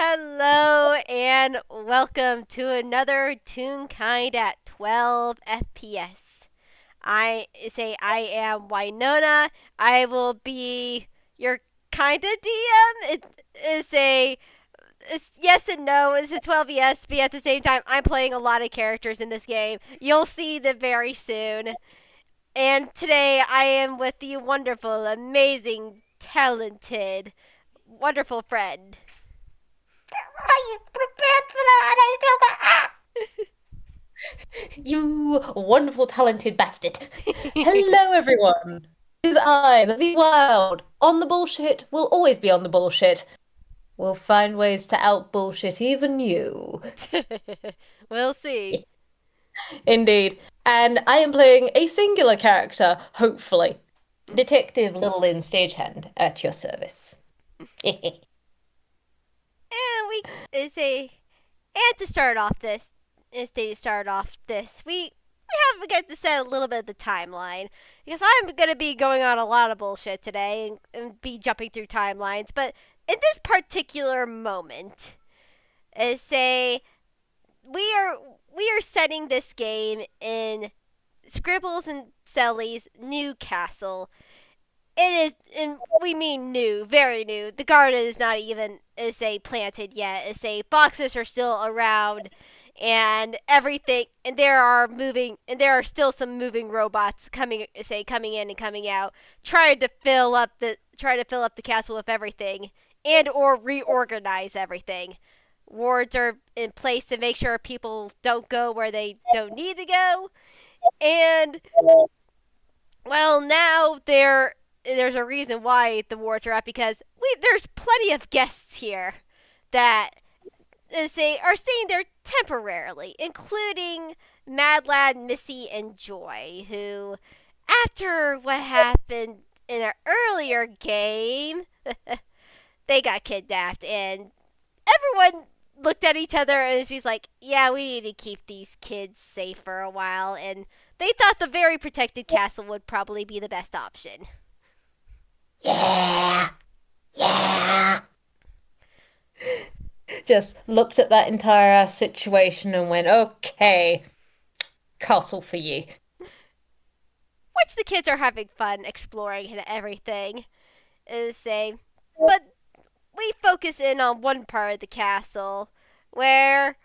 Hello and welcome to another Toonkind at 12 FPS. I am Winona. I will be your kinda DM. It is it's yes and no. It's a 12 yes, but at the same time, I'm playing a lot of characters in this game. You'll see them very soon. And today I am with the wonderful, amazing, talented, wonderful friend. Are you prepared for that? I feel that. You wonderful, talented bastard. Hello, everyone. It is I, the Vwild. On the bullshit, we'll always be on the bullshit. We'll find ways to out bullshit even you. We'll see. Indeed. And I am playing a singular character, hopefully. Detective Little Lin Stagehand at your service. And we say and to start off this we have got to set a little bit of the timeline because I'm gonna be going on a lot of bullshit today and be jumping through timelines. But in this particular moment, is say we are setting this game in Scribbles and Sally's new castle. It is, and we mean new, very new. The garden is not even planted yet. Boxes are still around, and everything, and there are still some moving robots coming in and coming out, trying to fill up the castle with everything, and or reorganize everything. Wards are in place to make sure people don't go where they don't need to go, and well, now there's a reason why the wards are up because there's plenty of guests here that are staying there temporarily, including Mad Lad, Missy, and Joy, who, after what happened in an earlier game, they got kidnapped, and everyone looked at each other and was like, "Yeah, we need to keep these kids safe for a while," and they thought the very protected castle would probably be the best option. Yeah. Yeah. Just looked at that entire situation and went, okay, castle for you. Which the kids are having fun exploring and everything. But we focus in on one part of the castle where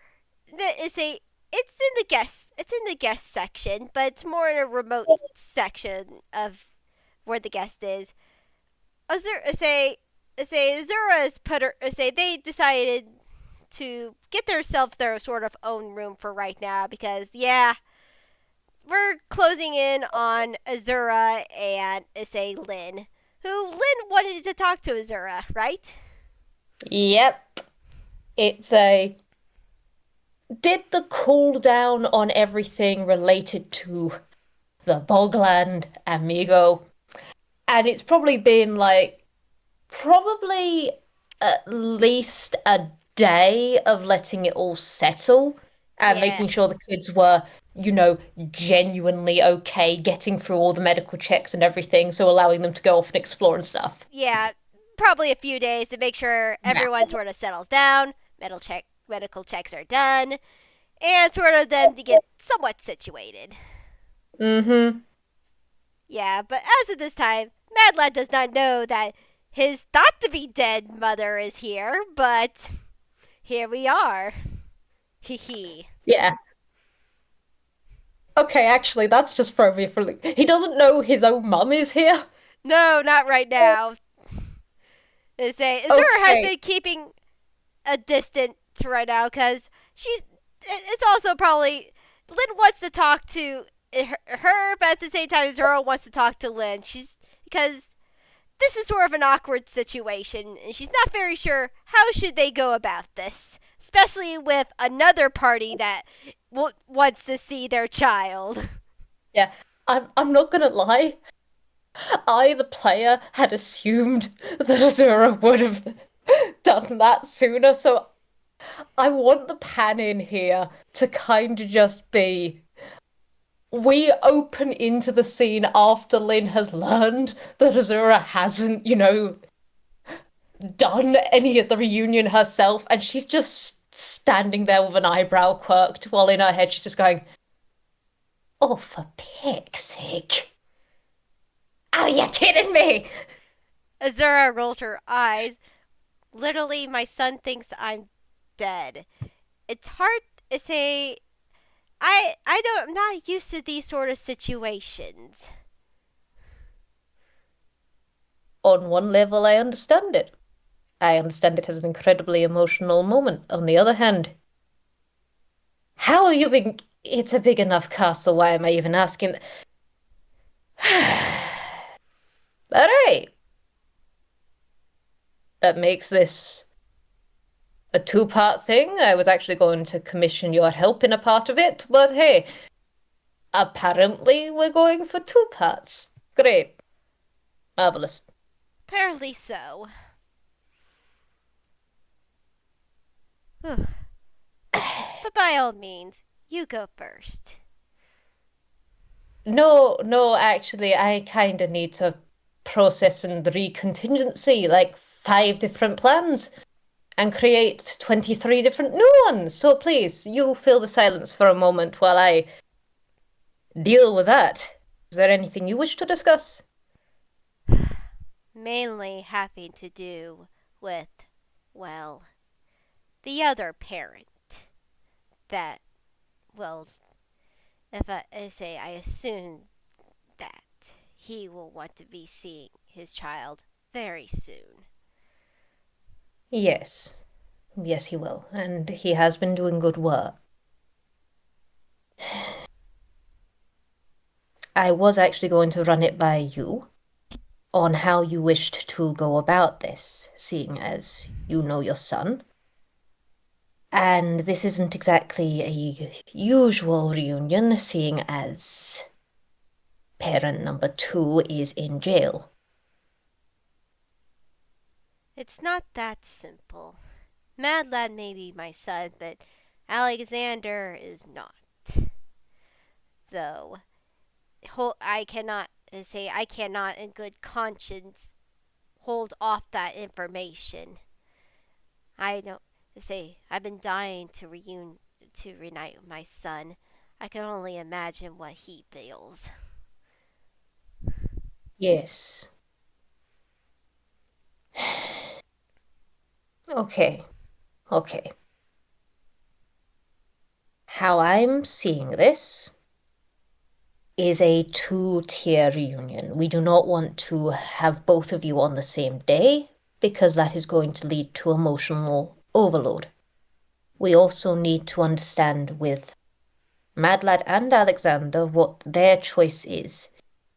it's in the guest section, but it's more in a remote section of where the guest is. Azura Azura is put her they decided to get themselves their sort of own room for right now because yeah, we're closing in on Azura and Lin, who Lin wanted to talk to Azura, right? Yep. It's a did the cooldown on everything related to the Bogland Amigo. And it's probably been probably at least a day of letting it all settle and Yeah, making sure the kids were, genuinely okay getting through all the medical checks and everything, so allowing them to go off and explore and stuff. yeah, probably a few days to make sure Yeah. everyone sort of settles down. Medical checks are done, and sort of them to get somewhat situated. Mm-hmm. Yeah, but as of this time, Mad Lad does not know that his thought to be dead mother is here, but here we are. Hee hee. Yeah. Okay, actually, that's just thrown me for he doesn't know his own mum is here. No, not right now. They say Azura has Okay. been keeping a distance right now because she's. It's also probably Lynn wants to talk to her, but at the same time, Azura wants to talk to Lynn. She's because this is sort of an awkward situation, and she's not very sure how should they go about this, especially with another party that wants to see their child. Yeah. I'm not gonna lie. I, the player, had assumed that Azura would have done that sooner, so I want the pan in here to kind of just be. We open into the scene after Lin has learned that Azura hasn't, done any of the reunion herself, and she's just standing there with an eyebrow quirked, while in her head she's just going, "Oh, for pick's sake. Are you kidding me?" Azura rolled her eyes. Literally, my son thinks I'm dead. It's hard to say. I'm not used to these sort of situations. On one level, I understand it. I understand it as an incredibly emotional moment. On the other hand, how have you been? It's a big enough castle. Why am I even asking? All right. That makes this a two-part thing. I was actually going to commission your help in a part of it, but hey, apparently we're going for two parts. Great. Marvelous. Apparently so. But by all means, you go first. No, actually, I kind of need to process and recontingency like 5 different plans and create 23 different new ones. So please, you fill the silence for a moment while I deal with that. Is there anything you wish to discuss? Mainly having to do with, well, the other parent. That, well, if I say, I assume that he will want to be seeing his child very soon. Yes. Yes, he will. And he has been doing good work. I was actually going to run it by you on how you wished to go about this, seeing as you know your son. And this isn't exactly a usual reunion, seeing as parent number 2 is in jail. It's not that simple. Mad Lad may be my son, but Alexander is not. Though, I cannot in good conscience hold off that information. I don't say I've been dying to reunite with my son. I can only imagine what he feels. Yes. Okay. Okay. How I'm seeing this is a 2-tier reunion. We do not want to have both of you on the same day because that is going to lead to emotional overload. We also need to understand with Madlad and Alexander what their choice is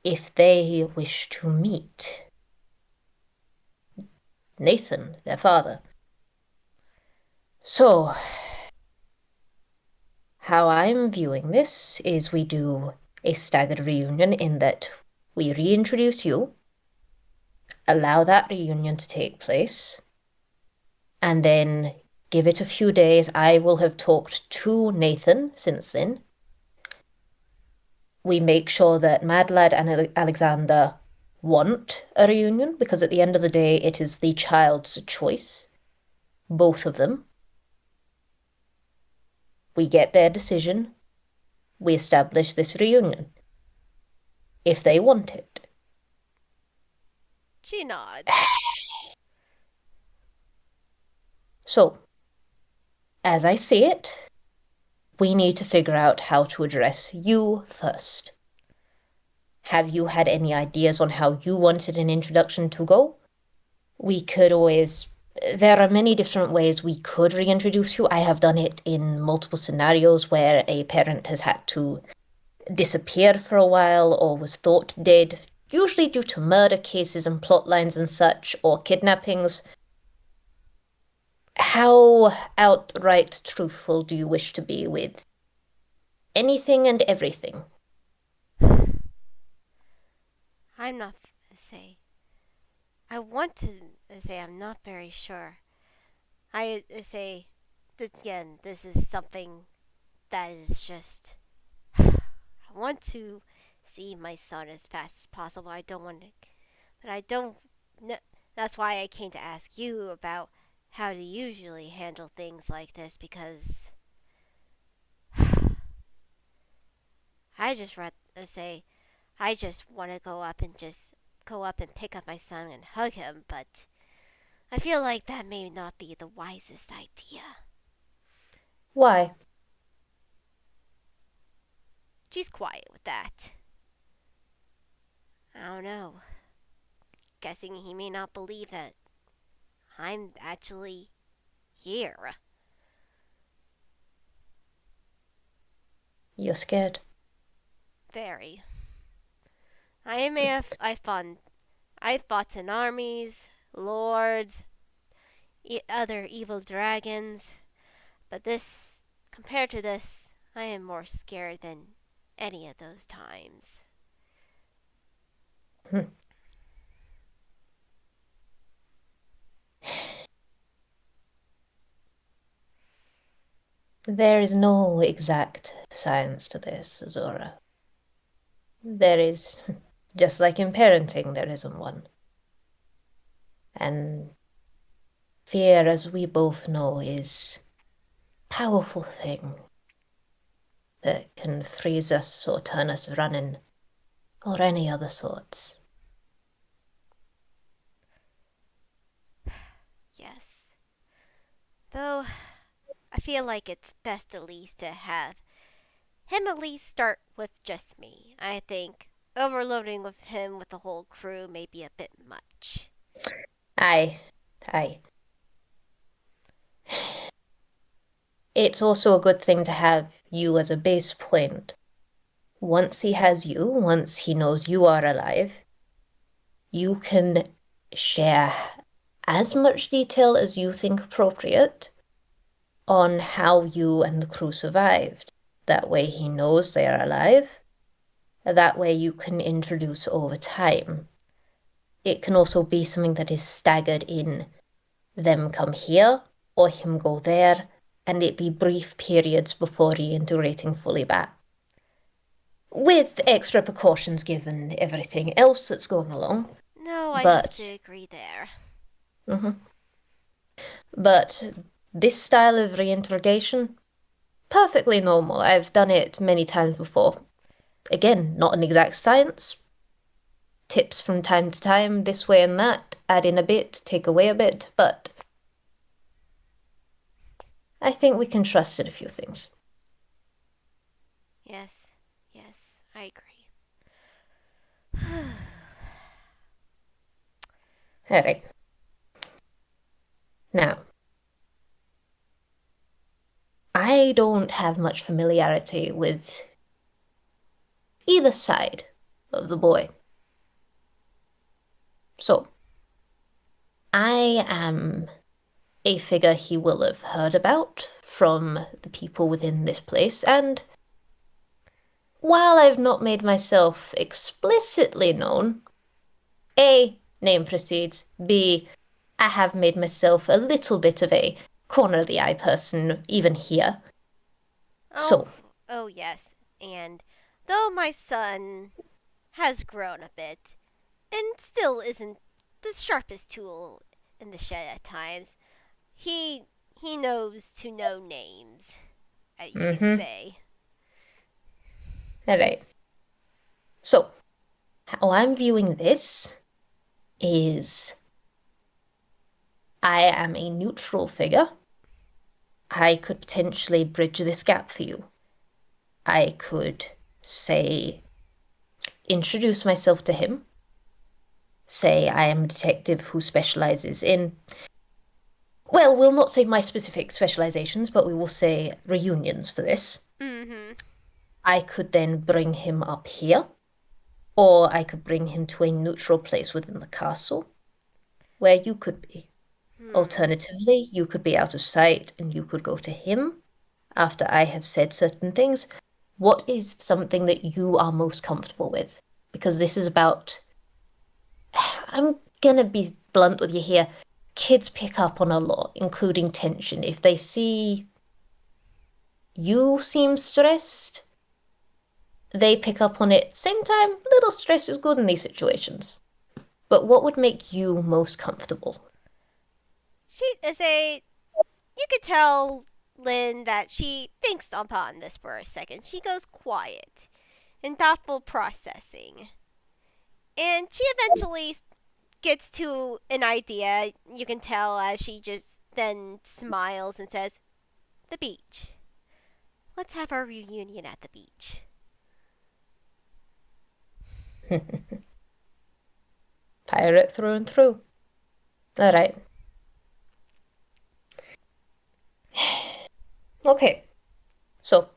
if they wish to meet Nathan, their father. So, how I'm viewing this is we do a staggered reunion in that we reintroduce you, allow that reunion to take place, and then give it a few days. I will have talked to Nathan since then. We make sure that Madlad and Alexander want a reunion because at the end of the day, it is the child's choice, both of them. We get their decision. We establish this reunion if they want it. She nods. So, as I see it, we need to figure out how to address you first. Have you had any ideas on how you wanted an introduction to go? We could always. There are many different ways we could reintroduce you. I have done it in multiple scenarios where a parent has had to disappear for a while or was thought dead, usually due to murder cases and plot lines and such, or kidnappings. How outright truthful do you wish to be with anything and everything? I'm not say. I want to say I'm not very sure. I say again. This is something that is just. I want to see my son as fast as possible. I don't want to, but I don't. That's why I came to ask you about how to usually handle things like this because I just rather say I just want to go up and pick up my son and hug him, but I feel like that may not be the wisest idea. Why? She's quiet with that. I don't know. Guessing he may not believe that I'm actually here. You're scared. Very. I fought in armies, lords, other evil dragons, but this, compared to this, I am more scared than any of those times. Hmm. There is no exact science to this, Azura. There is, just like in parenting, there isn't one. And fear, as we both know, is a powerful thing that can freeze us or turn us running, or any other sorts. Yes. Though, I feel like it's best at least to have him at least start with just me. I think overloading with him with the whole crew may be a bit much. Aye, aye. It's also a good thing to have you as a base point. Once he has you, once he knows you are alive, you can share as much detail as you think appropriate on how you and the crew survived. That way he knows they are alive. That way you can introduce over time. It can also be something that is staggered in them come here or him go there, and it be brief periods before reintegrating fully back. With extra precautions given everything else that's going along. No, I'd have to But agree there. mhm. But this style of reinterrogation, perfectly normal. I've done it many times before. Again, not an exact science. Tips from time to time, this way and that, add in a bit, take away a bit, but I think we can trust in a few things. Yes, yes, I agree. All right. Now, I don't have much familiarity with either side of the boy. So, I am a figure he will have heard about from the people within this place, and while I've not made myself explicitly known, A, name precedes, B, I have made myself a little bit of a corner of the eye person, even here. Oh, So, oh yes. And though my son has grown a bit and still isn't the sharpest tool in the shed at times, he he knows to know names. You could mm-hmm. say. All right. So, how I'm viewing this is I am a neutral figure. I could potentially bridge this gap for you. I could say, introduce myself to him. Say I am a detective who specializes in, well, we'll not say my specific specializations, but we will say reunions for this. Mm-hmm. I could then bring him up here, or I could bring him to a neutral place within the castle where you could be. Alternatively, you could be out of sight and you could go to him after I have said certain things. What is something that you are most comfortable with? Because this is about. I'm gonna be blunt with you here. Kids pick up on a lot, including tension. If they see you seem stressed, they pick up on it. Same time, little stress is good in these situations. But what would make you most comfortable? She is a. You could tell Lynn that she thinks upon this for a second. She goes quiet in thoughtful processing. And she eventually gets to an idea. You can tell as she just then smiles and says, "The beach. Let's have our reunion at the beach." Pirate through and through. All right. Okay. So,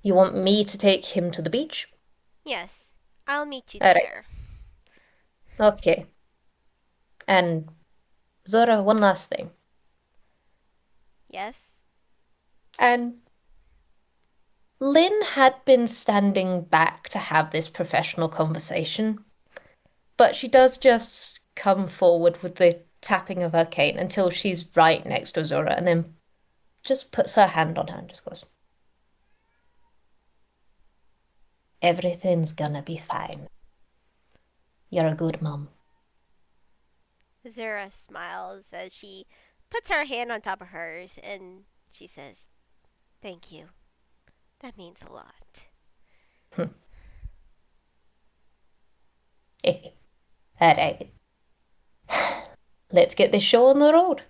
you want me to take him to the beach? Yes, I'll meet you All right. there. Okay. And Zora, one last thing. Yes? And Lynn had been standing back to have this professional conversation, but she does just come forward with the tapping of her cane until she's right next to Azura and then just puts her hand on her and just goes, "Everything's gonna be fine. You're a good mom." Azura smiles as she puts her hand on top of hers and she says, "Thank you. That means a lot." Alright. Let's get this show on the road.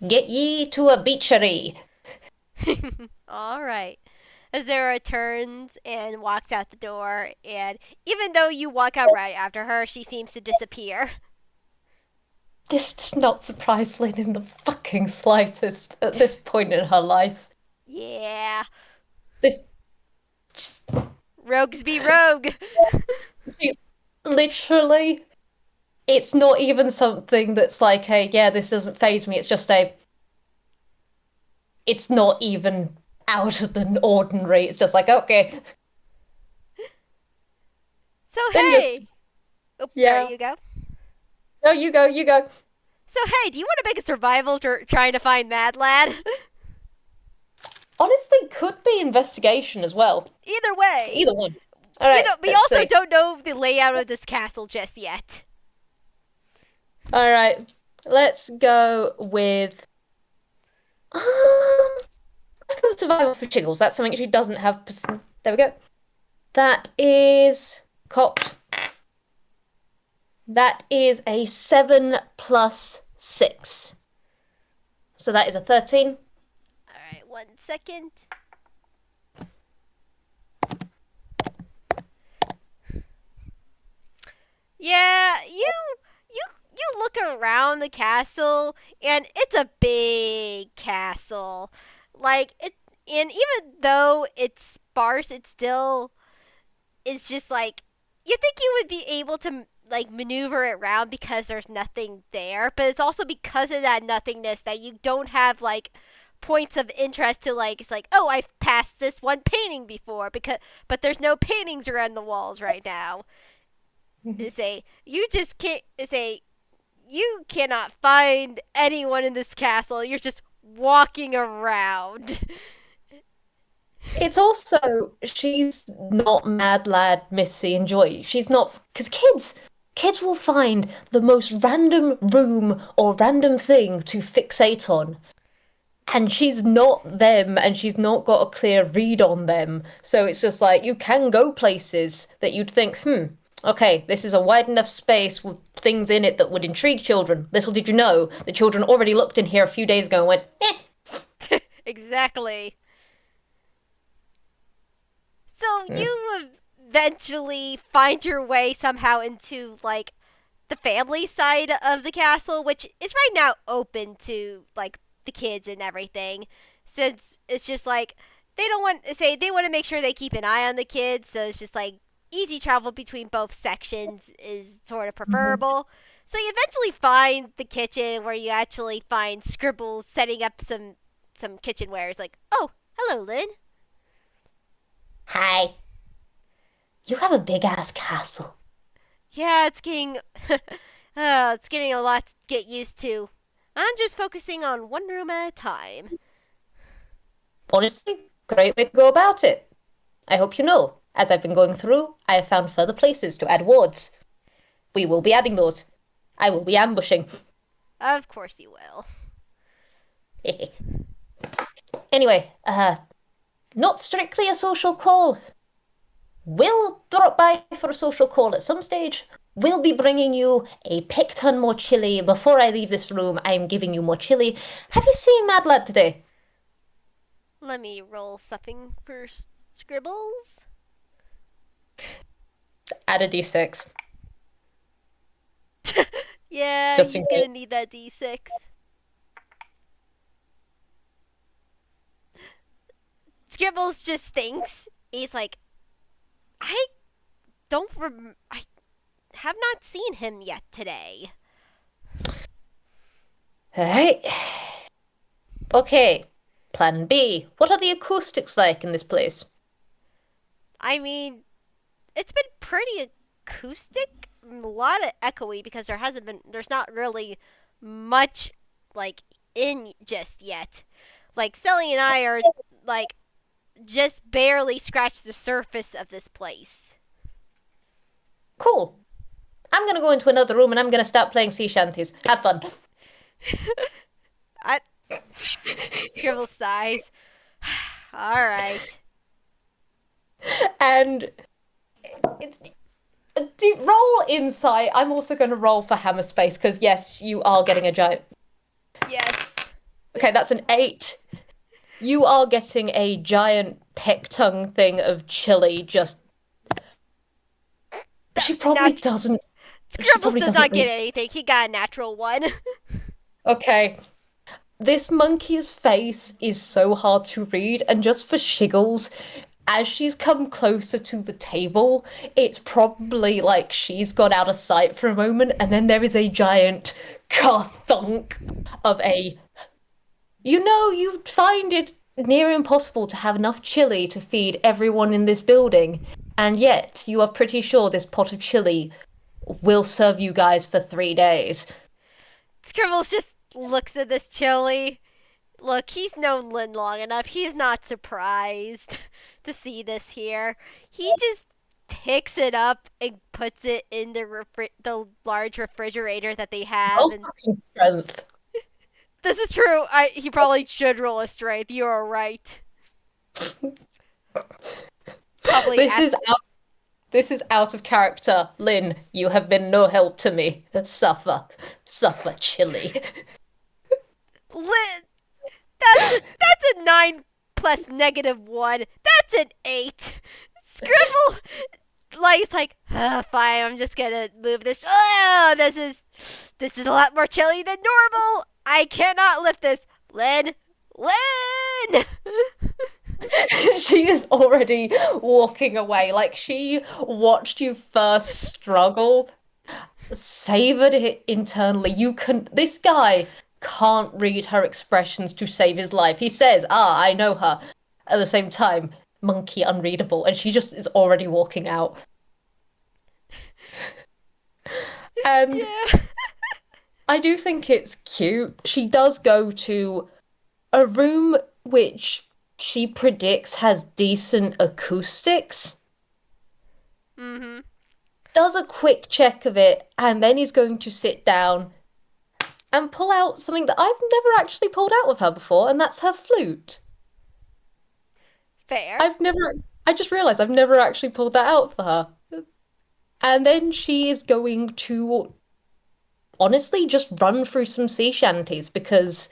Get ye to a beachery. All right. Azura turns and walks out the door, and even though you walk out right after her, she seems to disappear. This does not surprise Lynn in the fucking slightest at this point in her life. Yeah. This just Rogues be rogue. literally, it's not even something that's like, hey, yeah, this doesn't faze me. It's just it's not even out of the ordinary. It's just like, okay. So, Then just- hey. Oops, Yeah. sorry, you go. No, you go, you go. So, hey, do you want to make a survival trying to find Mad Lad? Honestly, could be investigation as well. Either way. Either one. All right, We let's also see. don't know the layout of this castle just yet. All right, let's go with. Let's go with survival for Chiggles. That's something she doesn't have. There we go. That is cocked. That is a 7 plus 6. So that is a 13. Alright, 1 second. Yeah, you look around the castle and it's a big castle. Like it and even though it's sparse, it's just like you think you would be able to like maneuver it around because there's nothing there, but it's also because of that nothingness that you don't have like points of interest to like it's like, "Oh, I've passed this one painting before," because but there's no paintings around the walls right now. Say you just can't say you cannot find anyone in this castle. You're just walking around. It's also she's not Mad Lad, Missy, and Joy. She's not because kids will find the most random room or random thing to fixate on. And she's not them, and she's not got a clear read on them. So it's just like you can go places that you'd think, okay, this is a wide enough space with things in it that would intrigue children. Little did you know, the children already looked in here a few days ago and went, eh. Exactly. So you eventually find your way somehow into like the family side of the castle, which is right now open to like the kids and everything. Since it's just like they want to make sure they keep an eye on the kids, so it's just like easy travel between both sections is sort of preferable. So you eventually find the kitchen where you actually find Scribbles setting up some kitchenware. It's like, "Oh, hello, Lynn." Hi. You have a big ass castle. Yeah, it's getting a lot to get used to. I'm just focusing on one room at a time. Honestly, great way to go about it. I hope you know, as I've been going through, I have found further places to add wards. we will be adding those. I will be ambushing. Of course you will. Anyway, not strictly a social call. We'll drop by for a social call at some stage. We'll be bringing you a pick-ton more chili. Before I leave this room, I'm giving you more chili. Have you seen Mad Lad today? Let me roll something for scribbles. Add a d6. Yeah, Just he's in gonna case. need that d6. Scribbles just thinks. He's like, I I have not seen him yet today. Alright. Okay. Plan B. What are the acoustics like in this place? I mean, it's been pretty acoustic, a lot of echoey because there's not really much like in just yet. Like Sally and I are like just barely scratched the surface of this place. Cool. I'm gonna go into another room and I'm gonna start playing sea shanties. Have fun. I Scribble sighs. All right. And it's roll insight. I'm also going to roll for hammer space because yes, you are getting a giant. Yes. Okay, that's an 8. You are getting a giant peck tongue thing of chili. Just she probably doesn't. Scribbles does not get read. anything. He got a natural one. Okay. This monkey's face is so hard to read, and just for shiggles, as she's come closer to the table, it's probably like she's got out of sight for a moment, and then there is a giant thunk of a. You know, you'd find it near impossible to have enough chili to feed everyone in this building, and yet you are pretty sure this pot of chili will serve you guys for 3 days. Scribbles just looks at this chili. Look, he's known Lin long enough. He's not surprised to see this here. He just picks it up and puts it in the large refrigerator that they have. Oh, And fucking strength. this is true. He probably should roll a strength. You are right. Probably. This is out of character. Lin, you have been no help to me. Suffer. Suffer, chili. Lin, that's a 9 plus -1. That's an 8. Scribble. Like it's like, fine. I'm just gonna move this. Oh, this is a lot more chili than normal. I cannot lift this. Lin. She is already walking away. Like she watched you first struggle, savored it internally. This guy can't read her expressions to save his life. He says, I know her. At the same time, monkey unreadable, and she just is already walking out. And Yeah. I do think it's cute. She does go to a room which she predicts has decent acoustics. Mm-hmm. Does a quick check of it, and then he's going to sit down and pull out something that I've never actually pulled out with her before, and that's her flute. Fair. I just realised I've never actually pulled that out for her. And then she is going to honestly just run through some sea shanties because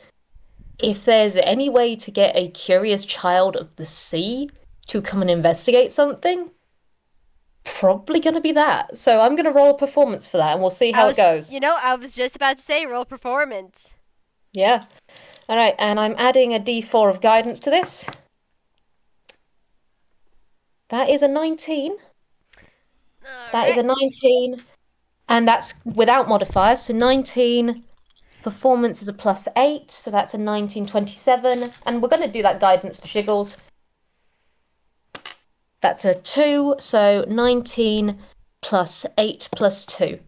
if there's any way to get a curious child of the sea to come and investigate something, probably going to be that. So I'm going to roll a performance for that and we'll see how it goes. I was just about to say roll performance. Yeah. All right, and I'm adding a d4 of guidance to this. That is a 19. That is a 19. And that's without modifiers. So 19 performance is a +8. So that's a 1927. And we're going to do that guidance for Shiggles. That's a 2. So 19 plus 8 plus 2.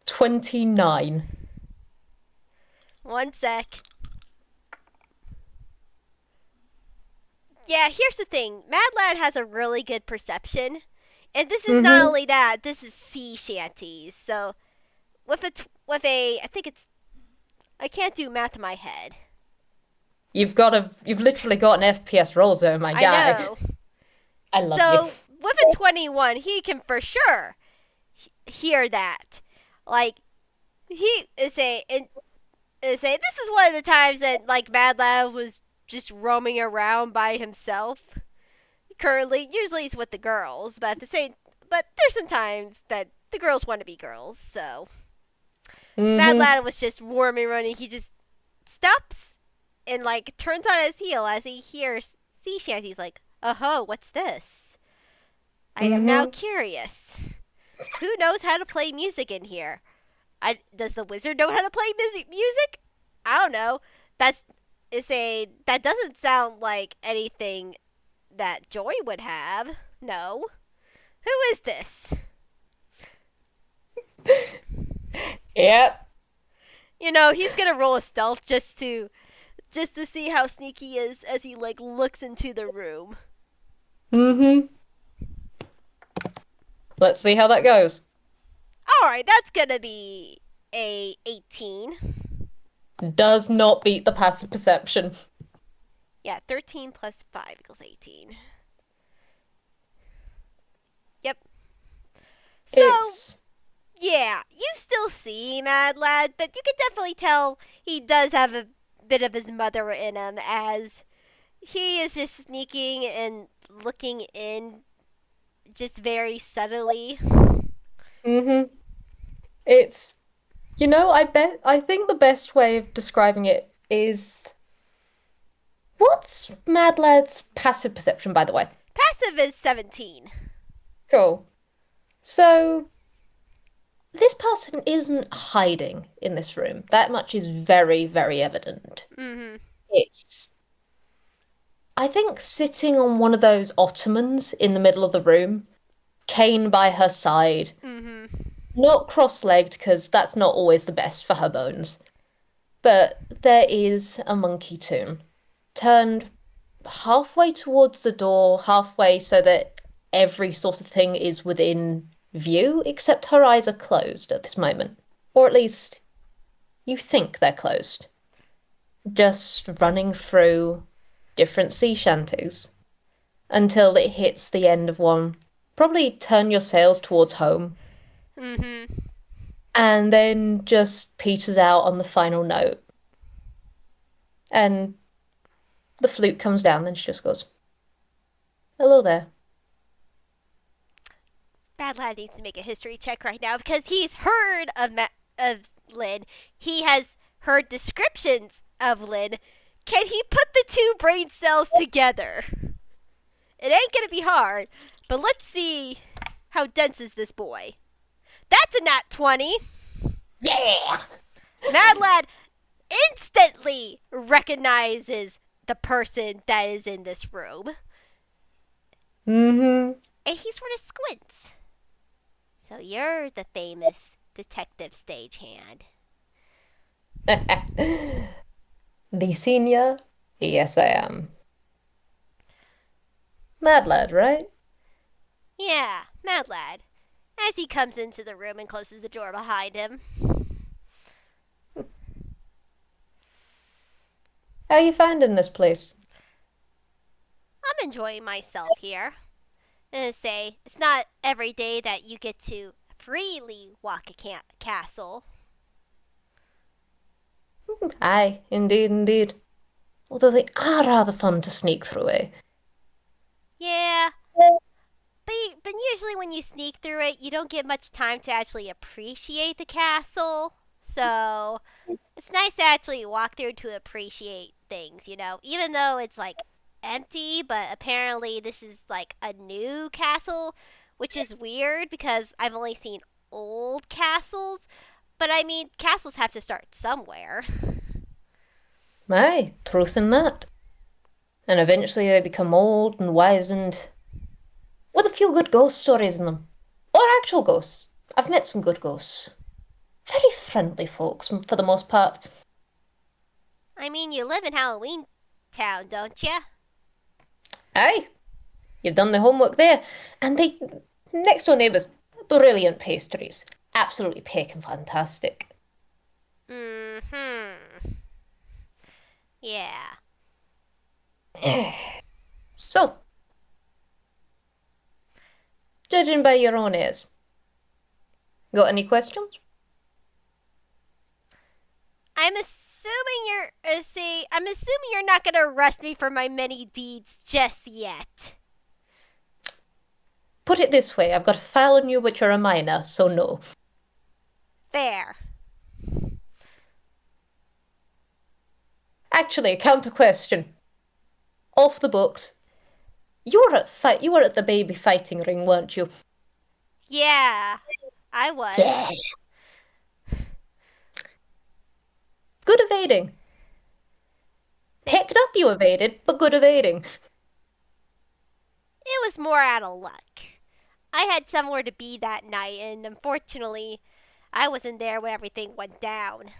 $29. 1 sec. Yeah, Yeah, here's the thing. Mad Lad has a really good perception. And this is not Mm-hmm. only that, this is sea shanties. So I think it's I can't do math in my head. You've literally got an FPS roll zone, my I guy. know. I love you. So with a 21, he can for sure hear that. Like he is saying, this is one of the times that like Mad Lad was just roaming around by himself. Currently, usually he's with the girls, but there's some times that the girls want to be girls. So Mad Mm-hmm. Lad was just warm and running. He just stops and like turns on his heel as he hears sea shanties. Like, oh, what's this? I am now Mm-hmm. curious. Who knows how to play music in here? Does the wizard know how to play music? I don't know. That doesn't sound like anything that Joy would have. No. Who is this? Yep. He's gonna roll a stealth just to see how sneaky he is as he like looks into the room. Mm-hmm. Let's see how that goes. All right, that's gonna be a 18. Does not beat the passive perception. Yeah, 13 plus 5 equals 18. Yep. So, It's yeah, you still see Mad Lad, but you can definitely tell he does have a bit of his mother in him as he is just sneaking and looking in just very subtly. mm-hmm. It's I think the best way of describing it is what's Mad Lad's passive perception, by the way? Passive is 17. Cool. So this person isn't hiding in this room. That much is very, very evident. Mm-hmm. It's, I think, sitting on one of those ottomans in the middle of the room, cane by her side, Mm-hmm. not cross-legged because that's not always the best for her bones. But there is a monkey tune turned halfway towards the door, halfway so that every sort of thing is within view, except her eyes are closed at this moment. Or at least you think they're closed. Just running through different sea shanties until it hits the end of one. Probably turn your sails towards home Mm-hmm. and then just peters out on the final note. And the flute comes down, then she just goes, "Hello there." Bad Lad needs to make a history check right now because he's heard of Lin. He has heard descriptions of Lin. Can he put the two brain cells together? It ain't gonna be hard, but let's see how dense is this boy. That's a nat 20. Yeah! Mad Lad instantly recognizes the person that is in this room, Mm-hmm. and he sort of squints. So you're the famous Detective Stagehand. The senior? Yes, I am. Mad Lad, right? Yeah, Mad Lad. As he comes into the room and closes the door behind him. How you finding this place? I'm enjoying myself here. And say, it's not every day that you get to freely walk a castle. Aye, indeed, indeed. Although they are rather fun to sneak through, eh? Yeah, but usually when you sneak through it, you don't get much time to actually appreciate the castle. So it's nice to actually walk through to appreciate things, even though it's like empty, but apparently this is like a new castle, which is weird because I've only seen old castles. But I mean, castles have to start somewhere. Aye, truth in that. And eventually they become old and wizened, with a few good ghost stories in them. Or actual ghosts. I've met some good ghosts. Very friendly folks, for the most part. I mean, you live in Halloween Town, don't you? Aye, you've done the homework there. And they next door neighbours, brilliant pastries. Absolutely peckin' fantastic. Mm-hmm. Yeah. So, judging by your own ears, got any questions? I'm assuming I'm assuming you're not gonna arrest me for my many deeds just yet. Put it this way, I've got a file on you but you're a minor, so no. Fair. Actually, counter question. Off the books. You were at the baby fighting ring, weren't you? Yeah, I Yeah. was. Good evading. Picked up you evaded, but good evading. It was more out of luck. I had somewhere to be that night, and unfortunately, I wasn't there when everything went down.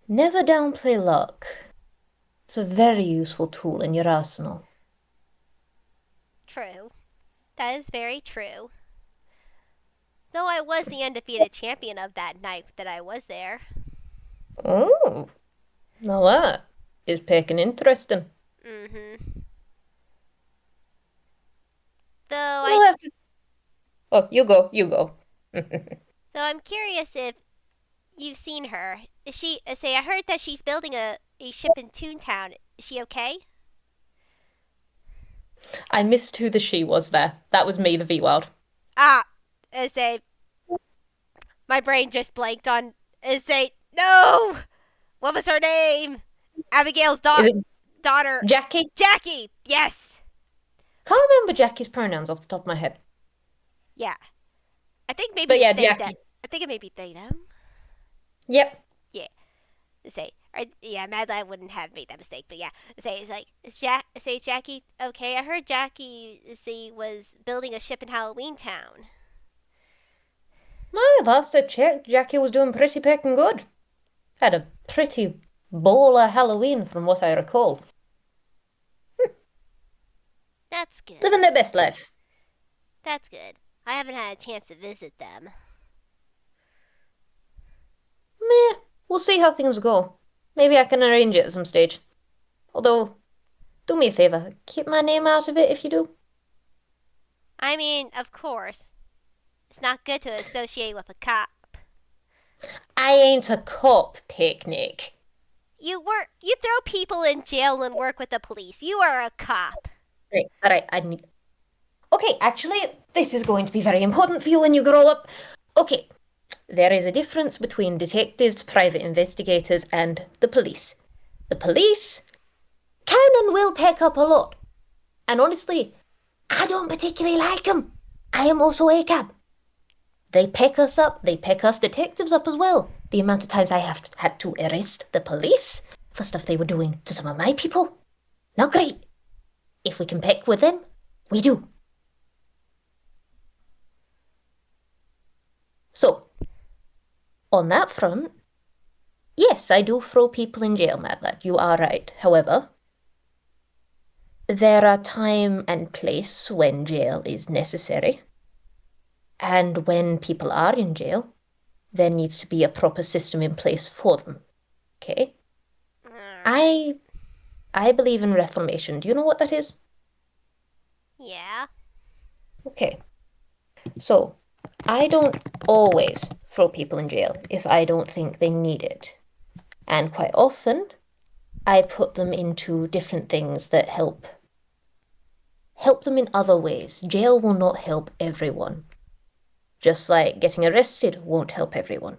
Never downplay luck. It's a very useful tool in your arsenal. True. That is very true. Though I was the undefeated champion of that night that I was there. Oh, now that is peckin' interesting. Mm-hmm. Though I We'll have to. Oh, you go, you go. though I'm curious if you've seen her. Is she say I heard that she's building a ship in Toontown. Is she okay? I missed who the she was there. That was me, the Vwild. Ah, say my brain just blanked on say no. What was her name? Abigail's Is it daughter. Jackie? Jackie. Yes. Can't remember Jackie's pronouns off the top of my head. Yeah. I think maybe But yeah, it's they them. Jackie. I think it may be they them. Yep. Yeah. Say yeah, Madeline wouldn't have made that mistake, but yeah. Say it's like say Jackie okay, I heard Jackie was building a ship in Halloween Town. My last I checked, Jackie was doing pretty peckin' good. Had a pretty bowler Halloween from what I recall. That's good. Living their best life. That's good. I haven't had a chance to visit them. Meh, we'll see how things go. Maybe I can arrange it at some stage. Although, do me a favour, keep my name out of it if you do. I mean, of course. It's not good to associate with a cop. I ain't a cop, Picnic. You throw people in jail and work with the police. You are a cop. Right, alright, I need... Okay, actually, this is going to be very important for you when you grow up. Okay, there is a difference between detectives, private investigators, and the police. The police can and will peck up a lot. And honestly, I don't particularly like them. I am also a cab. They peck us up, they peck us detectives up as well. The amount of times I have had to arrest the police for stuff they were doing to some of my people. Not great. If we can peck with them, we do. So, on that front, yes, I do throw people in jail, Mad Lad. You are right. However, there are time and place when jail is necessary. And when people are in jail, there needs to be a proper system in place for them. Okay? I believe in reformation. Do you know what that is? Yeah. Okay. So, I don't always throw people in jail if I don't think they need it. And quite often, I put them into different things that help them in other ways. Jail will not help everyone. Just like getting arrested won't help everyone.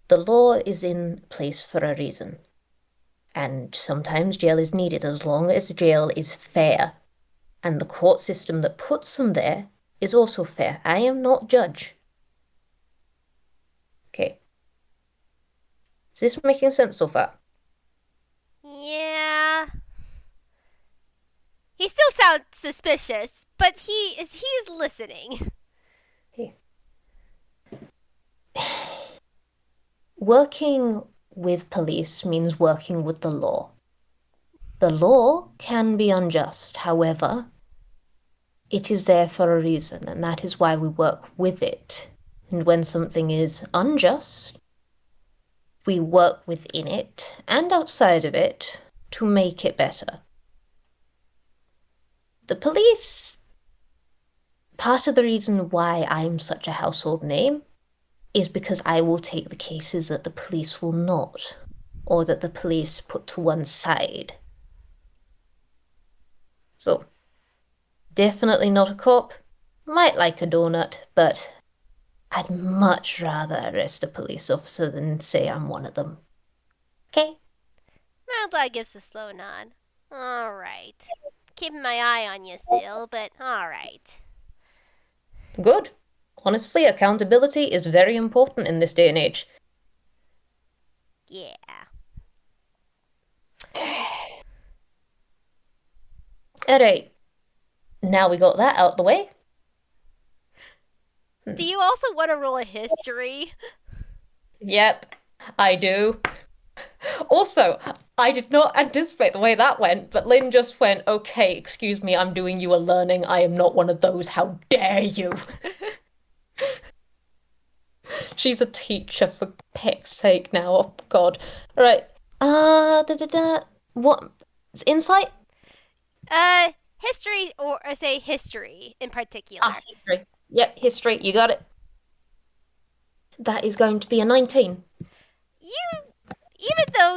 The law is in place for a reason. And sometimes jail is needed as long as jail is fair. And the court system that puts them there is also fair. I am not judge. Okay. Is this making sense so far? Yeah. He still sounds suspicious, but he's listening. Okay. Working with police means working with the law. The law can be unjust, however, it is there for a reason, and that is why we work with it. And when something is unjust, we work within it and outside of it to make it better. The police, part of the reason why I'm such a household name is because I will take the cases that the police will not, or that the police put to one side. So, definitely not a cop. Might like a donut, but I'd much rather arrest a police officer than say I'm one of them. Okay? Mad Lad gives a slow nod. Alright. Keeping my eye on you still, but alright. Good. Honestly, accountability is very important in this day and age. Yeah. Alright, now we got that out the way. Do you also want to roll a history? Yep, I do. Also, I did not anticipate the way that went, but Lin just went, okay, excuse me, I'm doing you a learning. I am not one of those. How dare you? She's a teacher, for peck's sake now. Oh, God. All right. What? It's insight? History, or say history in particular. History. Yep, history. You got it. That is going to be a 19. You, even though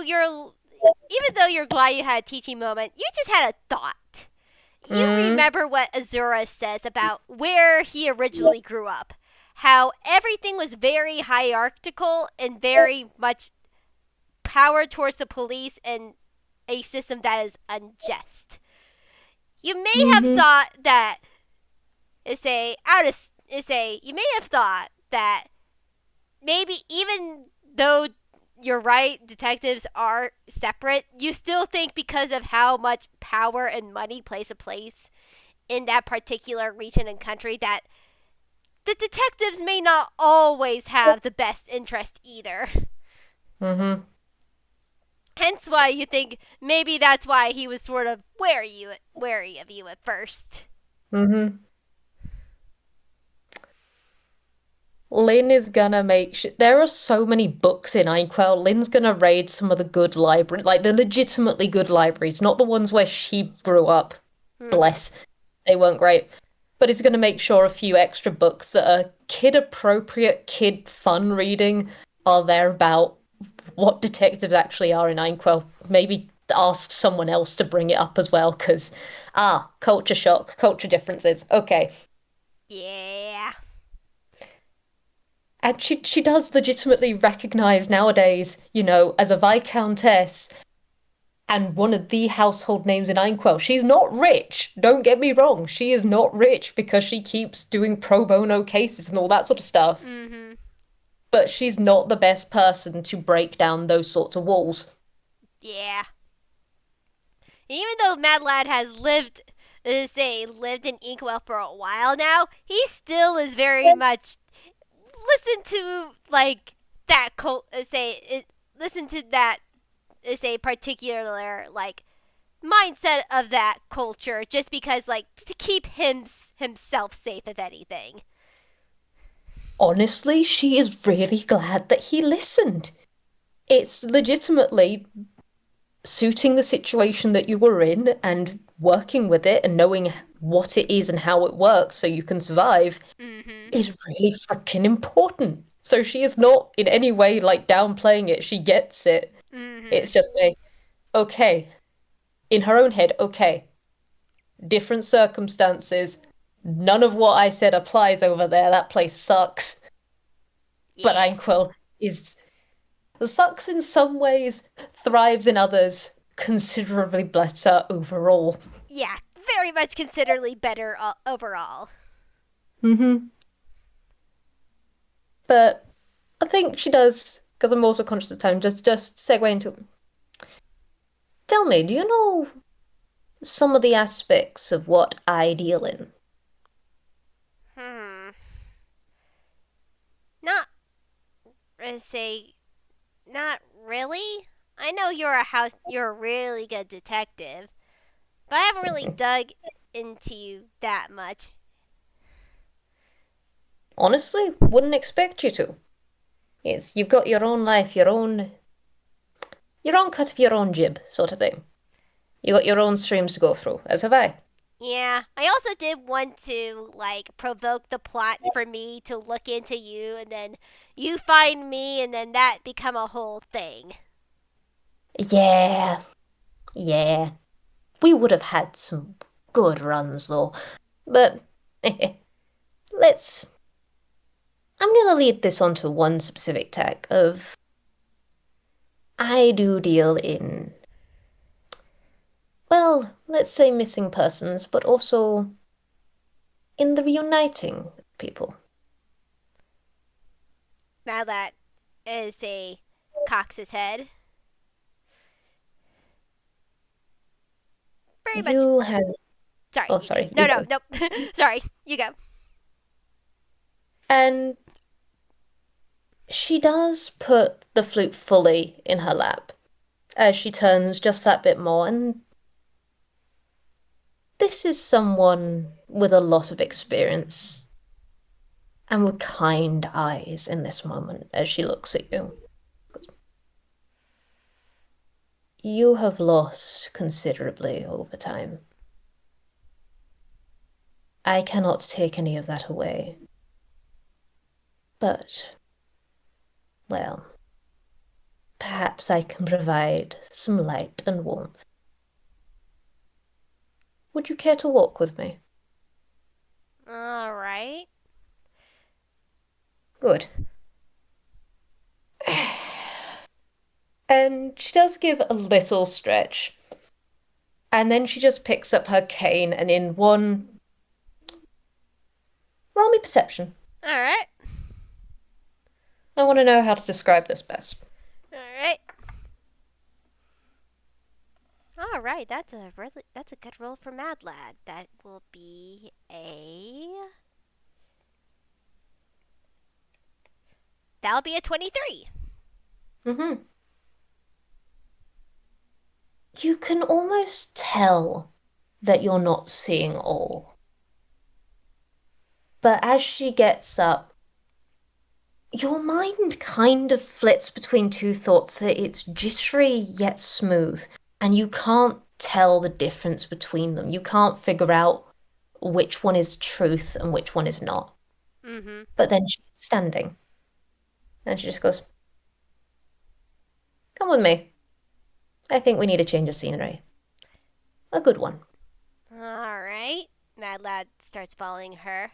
you're glad you had a teaching moment, you just had a thought. You remember what Azura says about where he originally grew up. How everything was very hierarchical and very much power towards the police and a system that is unjust. You may have thought that you may have thought that maybe even though you're right, detectives are separate, you still think because of how much power and money plays a place in that particular region and country that the detectives may not always have the best interest either. Hence why you think maybe that's why he was sort of wary of you at first. Lin is gonna there are so many books in Inkwell. Lin's gonna raid some of the good libraries, like the legitimately good libraries, not the ones where she grew up. Bless. They weren't great. But he's gonna make sure a few extra books that are kid appropriate, kid fun reading are there about what detectives actually are in Inkwell. Maybe ask someone else to bring it up as well, because culture shock, culture differences. Okay. Yeah. And she does legitimately recognize nowadays, as a Viscountess and one of the household names in Inkwell. She's not rich. Don't get me wrong. She is not rich because she keeps doing pro bono cases and all that sort of stuff. But she's not the best person to break down those sorts of walls. Yeah. Even though Mad Lad has lived in Inkwell for a while now, he still is very much listen to like that listen to that particular like mindset of that culture just because like to keep himself safe if anything. Honestly, she is really glad that he listened. It's legitimately suiting the situation that you were in and working with it and knowing what it is and how it works so you can survive is really freaking important. So she is not in any way like downplaying it. She gets it. It's just okay. In her own head, okay. Different circumstances. None of what I said applies over there. That place sucks. Yeah. But Anquil is sucks in some ways, thrives in others, considerably better overall. Yeah, very much considerably better overall. But I think she does, because I'm also conscious of time, just segue into. Tell me, do you know some of the aspects of what I deal in? Not not really. I know you're a really good detective, but I haven't really dug into you that much. Honestly, wouldn't expect you to. It's you've got your own life, your own cut of your own jib, sort of thing. You got your own streams to go through, as have I. Yeah, I also did want to like provoke the plot for me to look into you, and then you find me, and then that become a whole thing. Yeah, yeah. We would have had some good runs though. But let's I'm gonna lead this onto one specific tack of I do deal in well, let's say missing persons, but also in the reuniting people. Now that is a Cox's head. Very much. You have Sorry. oh sorry, No, you no, go. nope. Sorry. You go. And she does put the flute fully in her lap as she turns just that bit more, and this is someone with a lot of experience and with kind eyes in this moment as she looks at you. You have lost considerably over time. I cannot take any of that away. But, well, perhaps I can provide some light and warmth. Would you care to walk with me? All right. Good. And she does give a little stretch. And then she just picks up her cane and in one roll me perception. All right. I want to know how to describe this best. All right. All right. That's a good roll for Mad Lad. That will be a that'll be a 23. Mm-hmm. You can almost tell that you're not seeing all. But as she gets up, your mind kind of flits between two thoughts that it's jittery yet smooth, and you can't tell the difference between them. You can't figure out which one is truth and which one is not. Mm-hmm. But then she's standing, and she just goes, "Come with me. I think we need a change of scenery. A good one." All right. Mad Lad starts following her.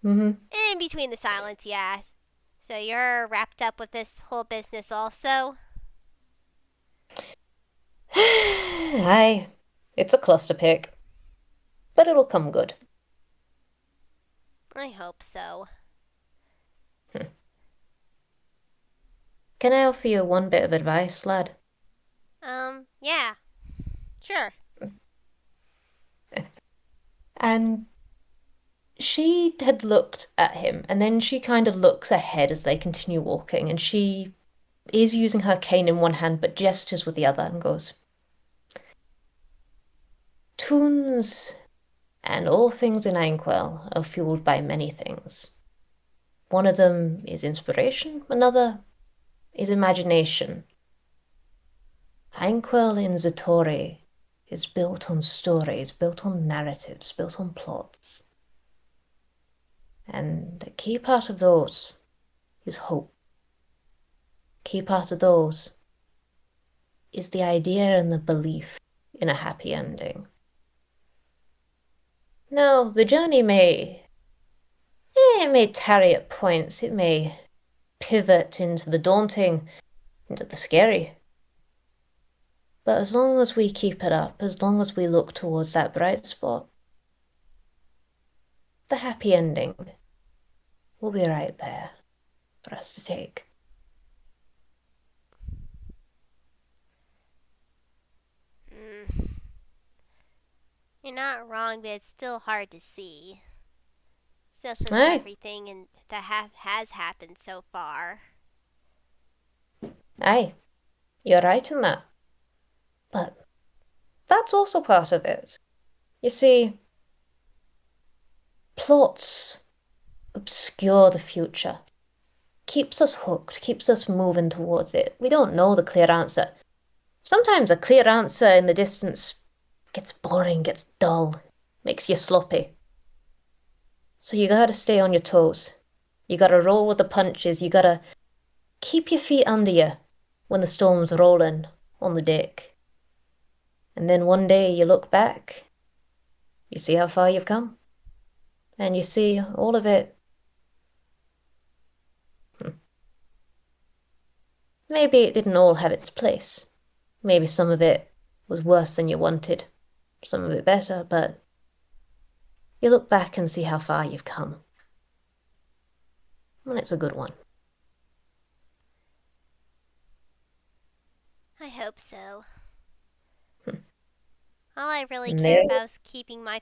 Mm-hmm. In between the silence, he asks, so you're wrapped up with this whole business also? Aye, it's a cluster pick, but it'll come good. I hope so. Can I offer you one bit of advice, lad? Yeah. Sure. And she had looked at him, and then she kind of looks ahead as they continue walking, and she is using her cane in one hand but gestures with the other and goes, "Tunes and all things in Ainquel are fueled by many things. One of them is inspiration, another is imagination. Ainquel in Zatori is built on stories, built on narratives, built on plots. And a key part of those is hope. Key part of those is the idea and the belief in a happy ending. Now, the journey it may tarry at points, it may pivot into the daunting, into the scary. But as long as we keep it up, as long as we look towards that bright spot, the happy ending will be right there for us to take." Mm. You're not wrong, but it's still hard to see. Especially with Aye, everything that has happened so far. aye. You're right in that. But that's also part of it. You see, plots obscure the future, keeps us hooked, keeps us moving towards it. We don't know the clear answer. Sometimes a clear answer in the distance gets boring, gets dull, makes you sloppy. So you gotta stay on your toes. You gotta roll with the punches. You gotta keep your feet under you when the storm's rolling on the deck. And then one day you look back, you see how far you've come, and you see all of it. Maybe it didn't all have its place. Maybe some of it was worse than you wanted, some of it better, but you look back and see how far you've come. And it's a good one. I hope so. All I really And care there, about is keeping my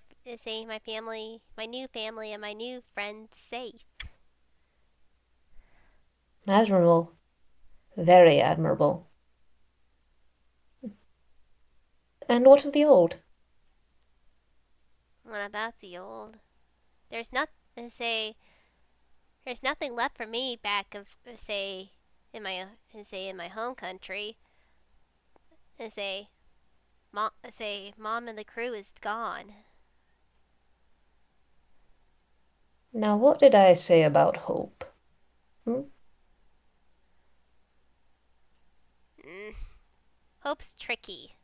family, my new family, and my new friends safe. admirable. Very admirable. And what of the old? What about the old? There's not say there's nothing left for me back of say in my home country. Mom and the crew is gone. Now, what did I say about hope? Hmm? Mm, Hope's tricky.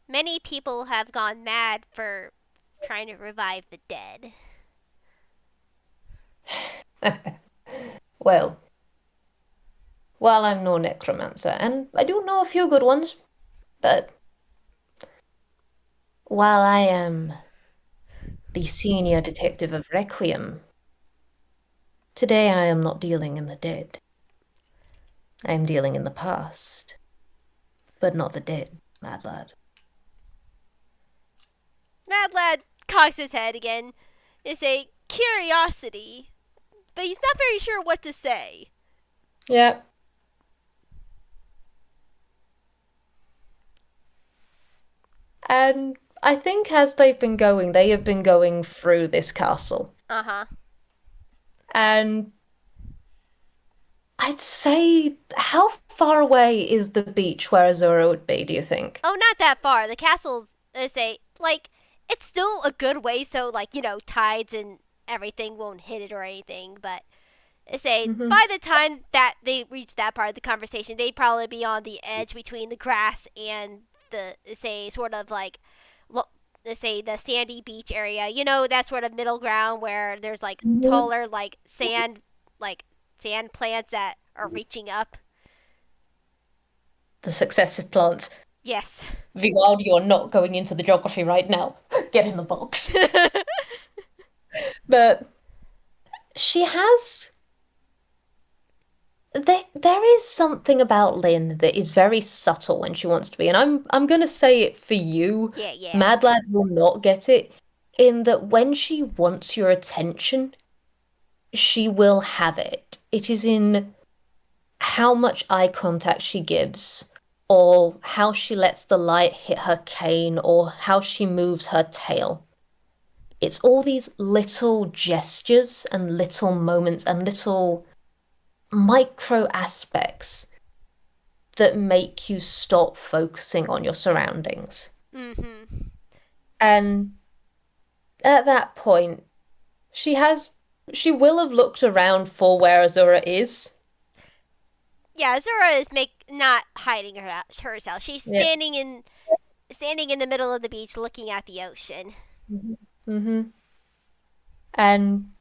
Many people have gone mad for trying to revive the dead. Well, while I'm no necromancer, and I do know a few good ones, but while I am the senior detective of Requiem, today I am not dealing in the dead. I am dealing in the past, but not the dead, mad lad. Mad Lad cocks his head again. It's a curiosity, but he's not very sure what to say. Yeah. And I think as they've been going, they have been going through this castle. Uh huh. And I'd say, how far away is the beach where Azura would be, do you think? Oh, not that far. The castle's it's still a good way, so tides and everything won't hit it or anything. But Mm-hmm. by the time that they reach that part of the conversation, they'd probably be on the edge between the grass and the sort of the sandy beach area. You know, that sort of middle ground where there's taller sand plants that are reaching up. The successive plants. Yes. Vwild, you're not going into the geography right now. Get in the box. But she has. There is something about Lin that is very subtle when she wants to be, and I'm gonna say it for you. Yeah, yeah. Mad Lad will not get it, in that when she wants your attention, she will have it. It is in how much eye contact she gives, or how she lets the light hit her cane, or how she moves her tail. It's all these little gestures and little moments and little micro aspects that make you stop focusing on your surroundings. Mm-hmm. And at that point, she will have looked around for where Azura is. Yeah, Azura is not hiding herself. She's Yeah. standing in the middle of the beach looking at the ocean. Mm-hmm. And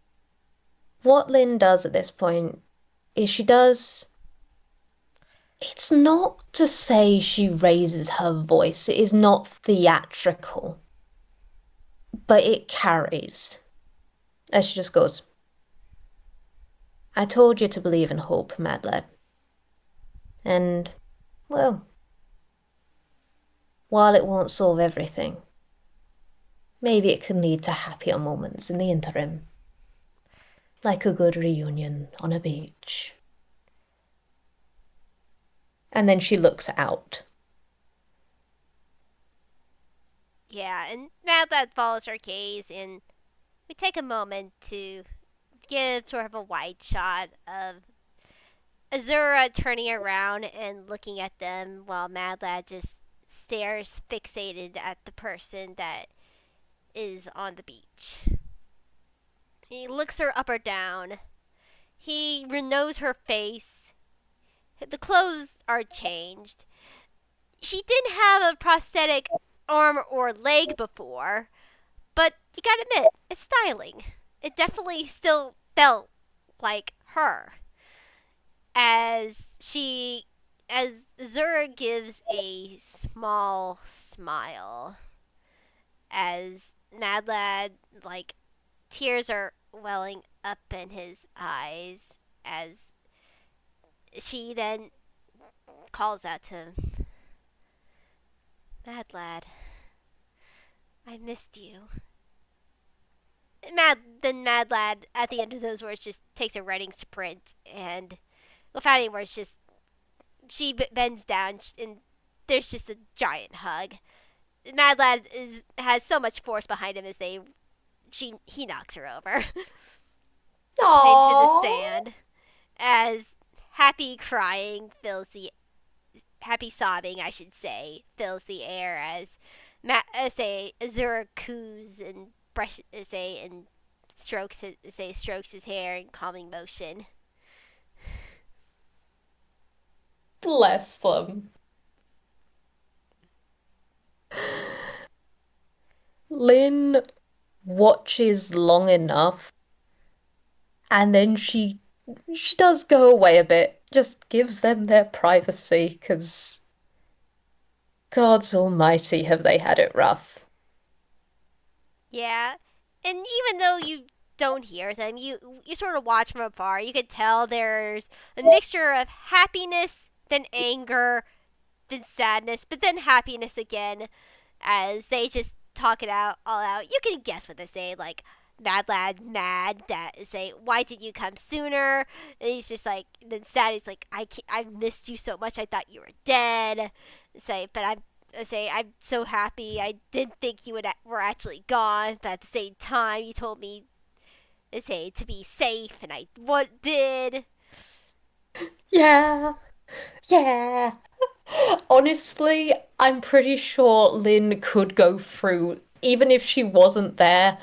what Lin does at this point is it's not to say she raises her voice, it is not theatrical, but it carries. As she just goes, I told you to believe in hope, mad lad. And, well, while it won't solve everything, maybe it can lead to happier moments in the interim. Like a good reunion on a beach. And then she looks out. Yeah, and now that follows her gaze, and we take a moment to give sort of a wide shot of Azura turning around and looking at them while Mad Lad just stares fixated at the person that is on the beach. He looks her up or down. He knows her face. The clothes are changed. She didn't have a prosthetic arm or leg before, but you gotta admit, it's styling. It definitely still felt like her. As Zura gives a small smile, as Mad Lad, like, tears are welling up in his eyes, as she then calls out to him, Mad Lad, I missed you. Mad Lad, at the end of those words, just takes a running sprint, and without any words, just she bends down, and there's just a giant hug. Mad Lad has so much force behind him as he knocks her over into the sand, as happy sobbing, I should say, fills the air as Azura coos and strokes his hair in calming motion. Bless them. Lin watches long enough, and then she does go away a bit, just gives them their privacy, because gods almighty, have they had it rough. Yeah, and even though you don't hear them, you sort of watch from afar. You could tell there's a mixture of happiness, then anger, then sadness, but then happiness again, as they just talk it out all out. You can guess what they say, like Mad Lad mad that say, why did you come sooner? And he's just like, then sad, he's like, I missed you so much, I thought you were dead. I'm so happy. I didn't think you were actually gone, but at the same time, you told me to be safe, and I did. Yeah, yeah. Honestly, I'm pretty sure Lin could go through, even if she wasn't there,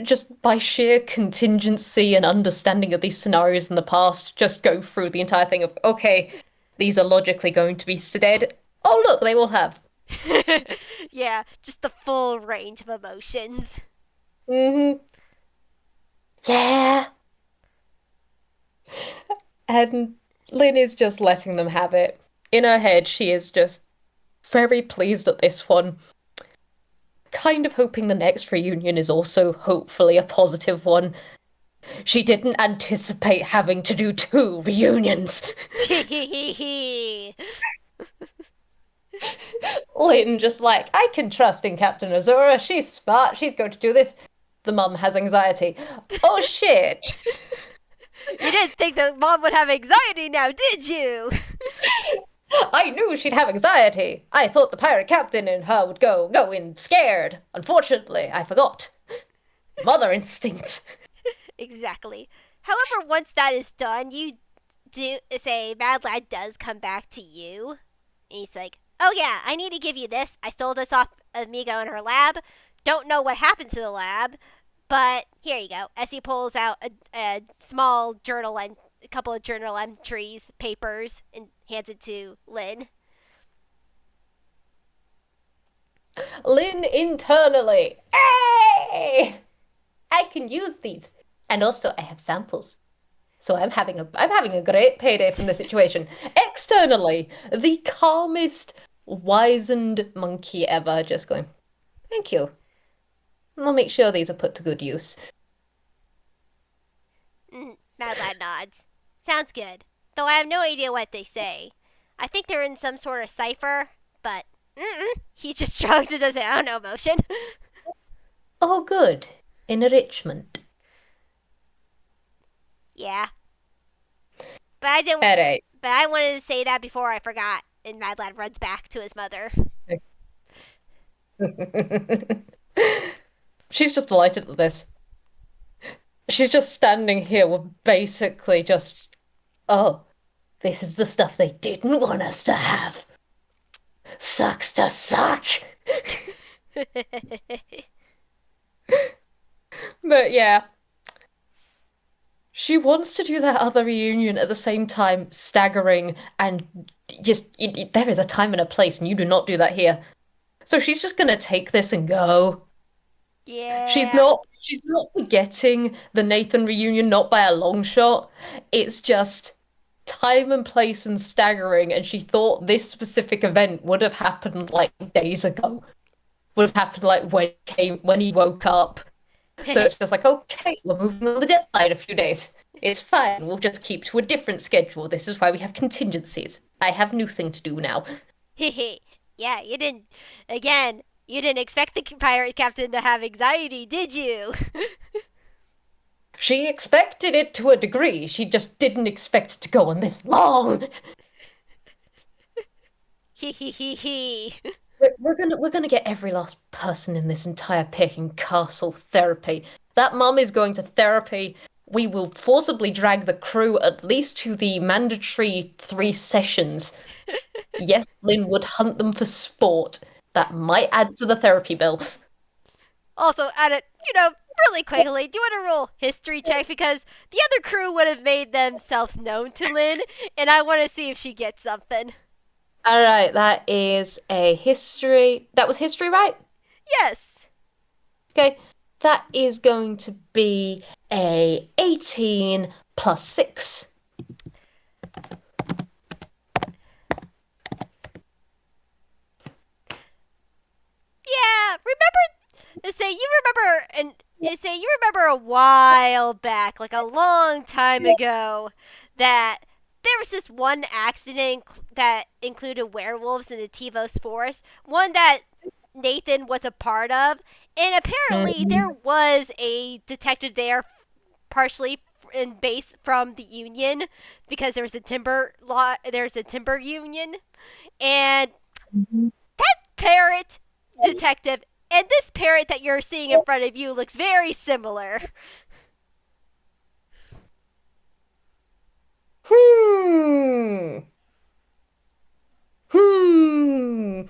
just by sheer contingency and understanding of these scenarios in the past, just go through the entire thing of, okay, these are logically going to be dead. Oh, look, they will have. Yeah, just the full range of emotions. Mm-hmm. Yeah. And Lin is just letting them have it. In her head, she is just very pleased at this one. Kind of hoping the next reunion is also hopefully a positive one. She didn't anticipate having to do 2 reunions. Lin just like, I can trust in Captain Azura. She's smart. She's going to do this. The mum has anxiety. Oh shit. You didn't think the mom would have anxiety now, did you? I knew she'd have anxiety. I thought the pirate captain and her would go in scared. Unfortunately, I forgot. Mother instinct. Exactly. However, once that is done, you do say Mad Lad does come back to you. And he's like, oh yeah, I need to give you this. I stole this off Amigo in her lab. Don't know what happened to the lab, but here you go. As he pulls out a small journal and a couple of journal entries, papers, and hands it to Lin. Lin internally. Hey! I can use these. And also I have samples. So I'm having a great payday from the situation. Externally, the calmest, wizened monkey ever, just going, thank you. I'll make sure these are put to good use. Mad Lad nods. Sounds good. Though I have no idea what they say. I think they're in some sort of cipher, but he just shrugs and does it. I don't know motion. Oh, good. Enrichment. Yeah. But I didn't. At 8. But I wanted to say that before I forgot. And Mad Lad runs back to his mother. She's just delighted at this. She's just standing here with basically just, oh, this is the stuff they didn't want us to have. Sucks to suck. But yeah. She wants to do that other reunion at the same time, staggering and just there is a time and a place, and you do not do that here. So she's just gonna take this and go. Yeah. She's not forgetting the Nathan reunion, not by a long shot. It's just time and place and staggering, and she thought this specific event would have happened like days ago. Would have happened like when he woke up. So it's just like, okay, we're moving on the deadline a few days. It's fine. We'll just keep to a different schedule. This is why we have contingencies. I have new thing to do now. Yeah, you didn't. Again, you didn't expect the pirate captain to have anxiety, did you? She expected it to a degree. She just didn't expect it to go on this long. Hee. We're gonna get every last person in this entire Peking Castle therapy. That mum is going to therapy. We will forcibly drag the crew at least to the mandatory 3 sessions. Yes, Lin would hunt them for sport. That might add to the therapy bill. Also, add it, really quickly, do want to roll history check because the other crew would have made themselves known to Lin, and I want to see if she gets something. All right, that is a history. That was history, right? Yes. Okay, that is going to be a 18 plus 6. Yeah, you remember a while back, like a long time ago, that there was this one accident that included werewolves in the Tivos Forest, one that Nathan was a part of, and apparently there was a detective there, partially in base from the union, because there was a timber union, and that parrot detective and this parrot that you're seeing in front of you looks very similar. Hmm. Hmm.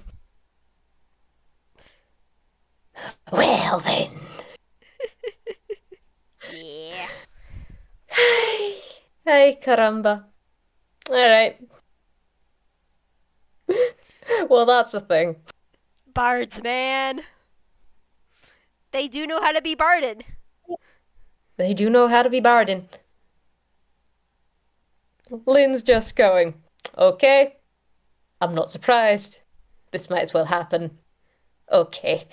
Well then. Yeah. Hey, caramba. All right. Well, that's a thing. Bards, man. They do know how to be barded. They do know how to be barding. Lynn's just going, okay, I'm not surprised. This might as well happen. Okay.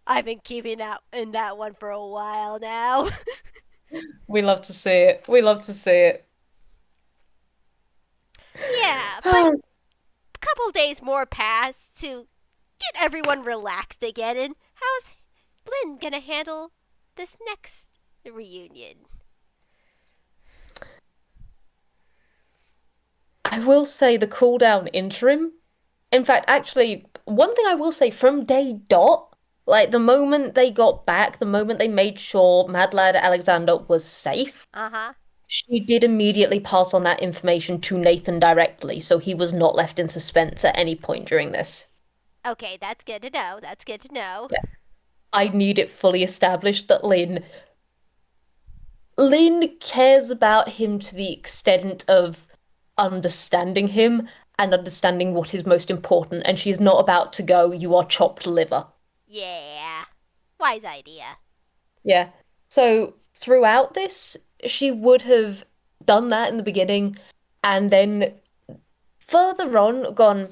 I've been keeping that one for a while now. We love to see it. We love to see it. Yeah, but a couple days more pass to get everyone relaxed again. And how's Lynn gonna handle this next reunion? I will say the cooldown interim. In fact, actually, one thing I will say from day dot, like the moment they got back, the moment they made sure Mad Lad Alexander was safe, she did immediately pass on that information to Nathan directly, so he was not left in suspense at any point during this. Okay, that's good to know. That's good to know. Yeah. I need it fully established that Lin cares about him to the extent of understanding him and understanding what is most important, and she's not about to go, you are chopped liver. Yeah. Wise idea. Yeah. So throughout this, she would have done that in the beginning and then further on gone,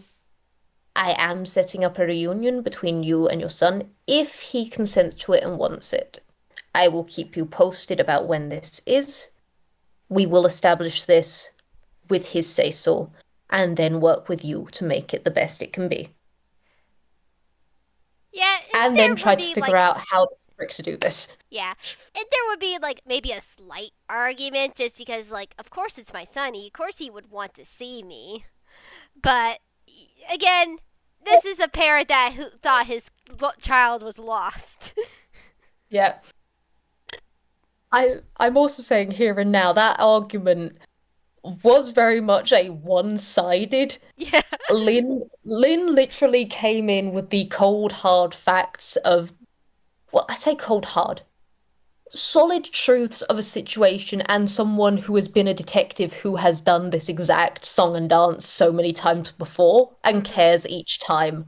I am setting up a reunion between you and your son if he consents to it and wants it. I will keep you posted about when this is. We will establish this with his say-so and then work with you to make it the best it can be. Yeah, And then try to figure out how to prick to do this. Yeah. And there would be, like, maybe a slight argument just because, like, of course it's my son. Of course he would want to see me. But, again, this is a parent that who thought his child was lost. Yeah. I'm also saying here and now that argument was very much a one-sided. Yeah. Lin literally came in with the cold hard facts of, well, I say cold hard, solid truths of a situation, and someone who has been a detective who has done this exact song and dance so many times before and cares each time,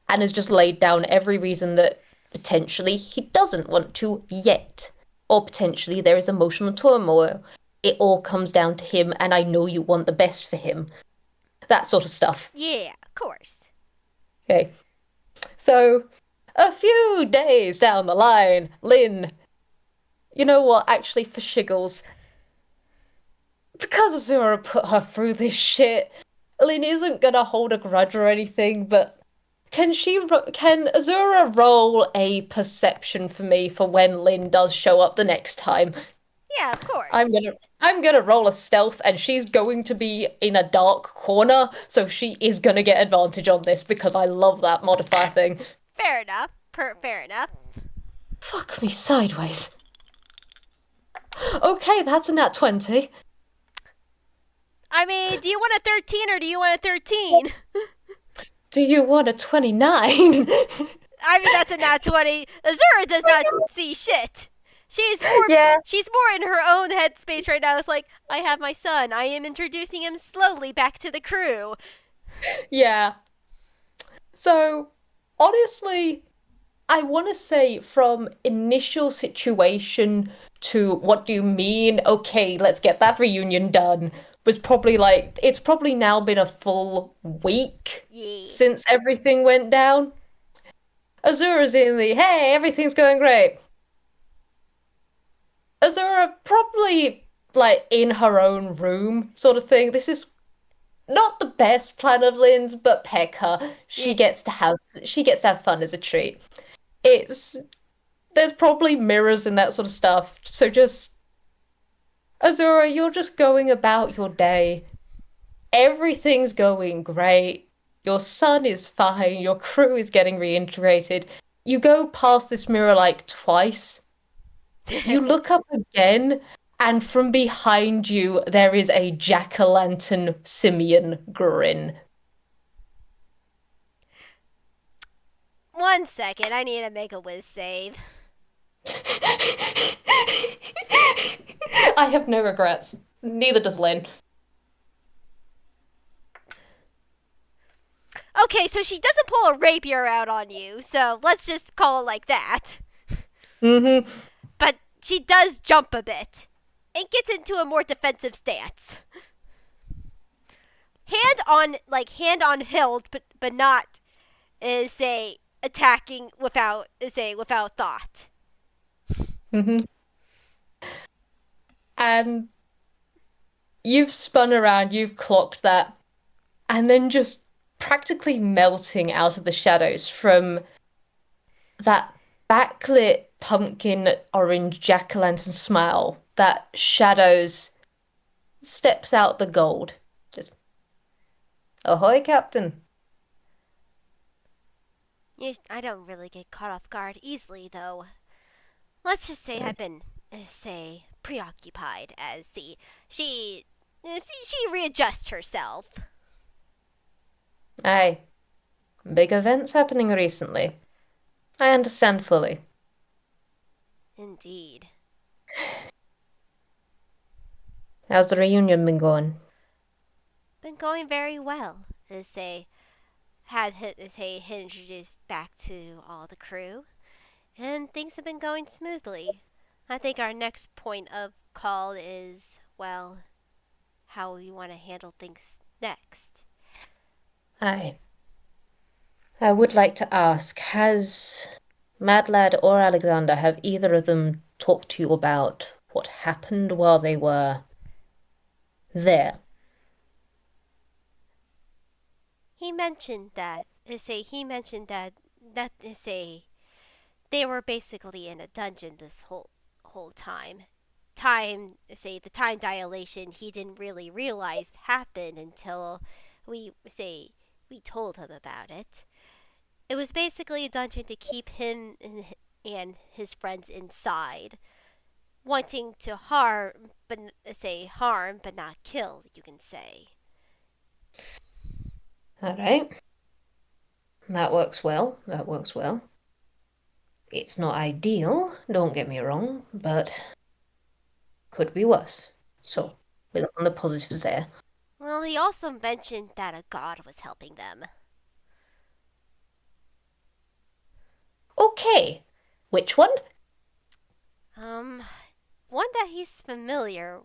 and has just laid down every reason that potentially he doesn't want to yet, or potentially there is emotional turmoil. It all comes down to him, and I know you want the best for him. That sort of stuff. Yeah, of course. Okay. So, a few days down the line, Lin, you know what, actually, for shiggles, because Azura put her through this shit, Lin isn't gonna hold a grudge or anything, but can Azura roll a perception for me for when Lin does show up the next time? Yeah, of course. I'm gonna roll a stealth, and she's going to be in a dark corner, so she is gonna get advantage on this because I love that modifier thing. Fair enough. Fair enough. Fuck me sideways. Okay, that's a nat 20. I mean, do you want a 13 or do you want a 13? Do you want a 29? I mean, that's a nat 20. Azura does not see shit. She's more, Yeah. she's more in her own headspace right now. It's like, I have my son. I am introducing him slowly back to the crew. Yeah. So, honestly, I want to say from initial situation to what do you mean, okay, let's get that reunion done, was probably like, it's probably now been a full week Yeah. since everything went down. Azura's in the, hey, everything's going great. Azura probably, like, in her own room sort of thing. This is not the best plan of Lynn's, but peck her. She gets to have fun as a treat. It's there's probably mirrors and that sort of stuff. So just Azura, you're just going about your day. Everything's going great. Your son is fine. Your crew is getting reintegrated. You go past this mirror like twice. You look up again, and from behind you there is a jack-o'-lantern simian grin. 1 second. I need to make a whiz save. I have no regrets. Neither does Lin. Okay, so she doesn't pull a rapier out on you, so let's just call it like that. Mm-hmm. But she does jump a bit and gets into a more defensive stance. Hand on hilt, but not say attacking without thought. Mm-hmm. And you've spun around, you've clocked that, and then just practically melting out of the shadows from that backlit pumpkin orange jack-o'-lantern smile, that shadows steps out the gold. Just, ahoy, Captain. I don't really get caught off guard easily, though. Let's just say I've been, preoccupied as she readjusts herself. Aye. Big events happening recently. I understand fully. Indeed. How's the reunion been going? Been going very well. Had introduced back to all the crew, and things have been going smoothly. I think our next point of call is, well, how we want to handle things next. Aye. I would like to ask, has Mad Lad or Alexander, have either of them talked to you about what happened while they were there? He mentioned that they were basically in a dungeon this whole time. The time dilation he didn't really realize happened until we told him about it. It was basically a dungeon to keep him and his friends inside, wanting to harm but not kill, you can say. All right. That works well. That works well. It's not ideal, don't get me wrong, but could be worse. So, we look on the positives there. Well, he also mentioned that a god was helping them. Okay. Which one? Um, One that he's familiar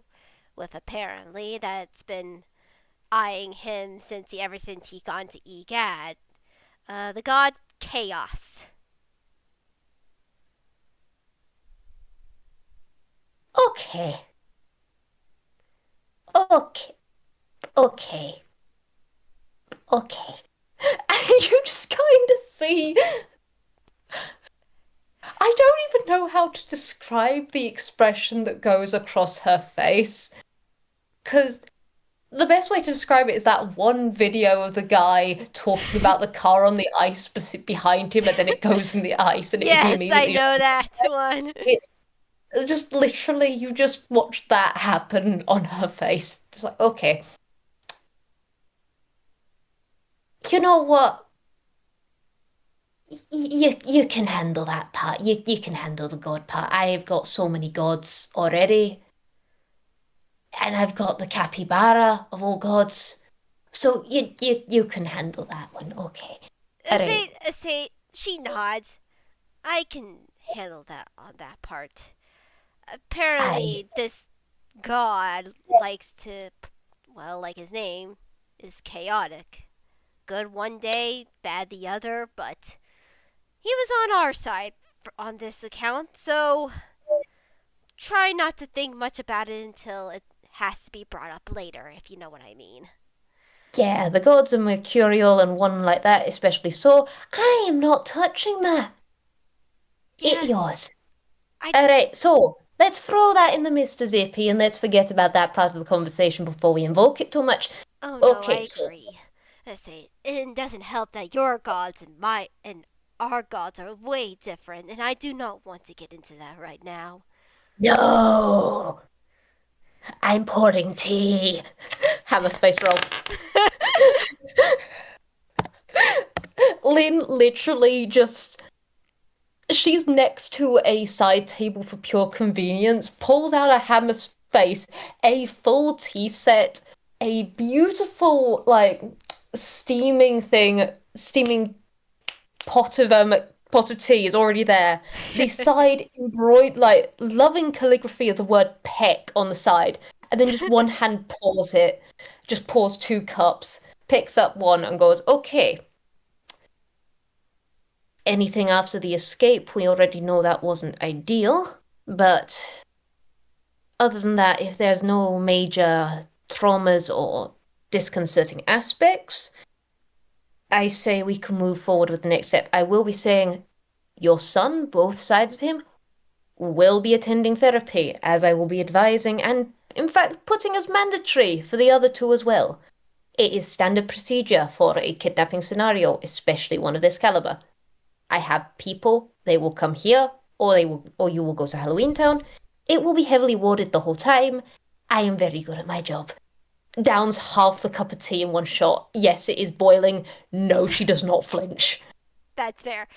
with apparently, that's been eyeing him ever since he gone to Egad. The god Chaos. Okay. Okay. Okay. Okay. And you just kind of see. I don't even know how to describe the expression that goes across her face. Because the best way to describe it is that one video of the guy talking about the car on the ice behind him, and then it goes in the ice, and he Yes, I immediately just. know that one. It's just literally, you just watch that happen on her face. Just like, okay. You know what? You can handle that part. You can handle the god part. I've got so many gods already, and I've got the capybara of all gods. So you can handle that one. Okay. All right. She nods. I can handle that on that part. Apparently, I this god likes to, well, like his name, is chaotic. Good one day, bad the other, but he was on our side on this account, so try not to think much about it until it has to be brought up later, if you know what I mean. Yeah, the gods are mercurial and one like that, especially so. I am not touching that. It Yes, yours. I. All right, so let's throw that in the Mr. Zippy and let's forget about that part of the conversation before we invoke it too much. Oh no, I Okay, so agree. It doesn't help that your gods and our gods are way different, and I do not want to get into that right now. no, I'm pouring tea. Hammer space roll. Lynn literally just. She's next to a side table for pure convenience, pulls out a hammer space, a full tea set, a beautiful, like, steaming pot of tea is already there. The side embroidered, like, loving calligraphy of the word peck on the side, and then just one hand pours it, just pours 2 cups, picks up one and goes, okay. Anything after the escape, we already know that wasn't ideal, but other than that, if there's no major traumas or disconcerting aspects, I say we can move forward with the next step. I will be saying your son, both sides of him, will be attending therapy, as I will be advising and, in fact, putting as mandatory for the other two as well. It is standard procedure for a kidnapping scenario, especially one of this caliber. I have people, they will come here, or you will go to Halloween Town. It will be heavily warded the whole time. I am very good at my job. Downs half the cup of tea in one shot. Yes, it is boiling. No, she does not flinch. That's fair.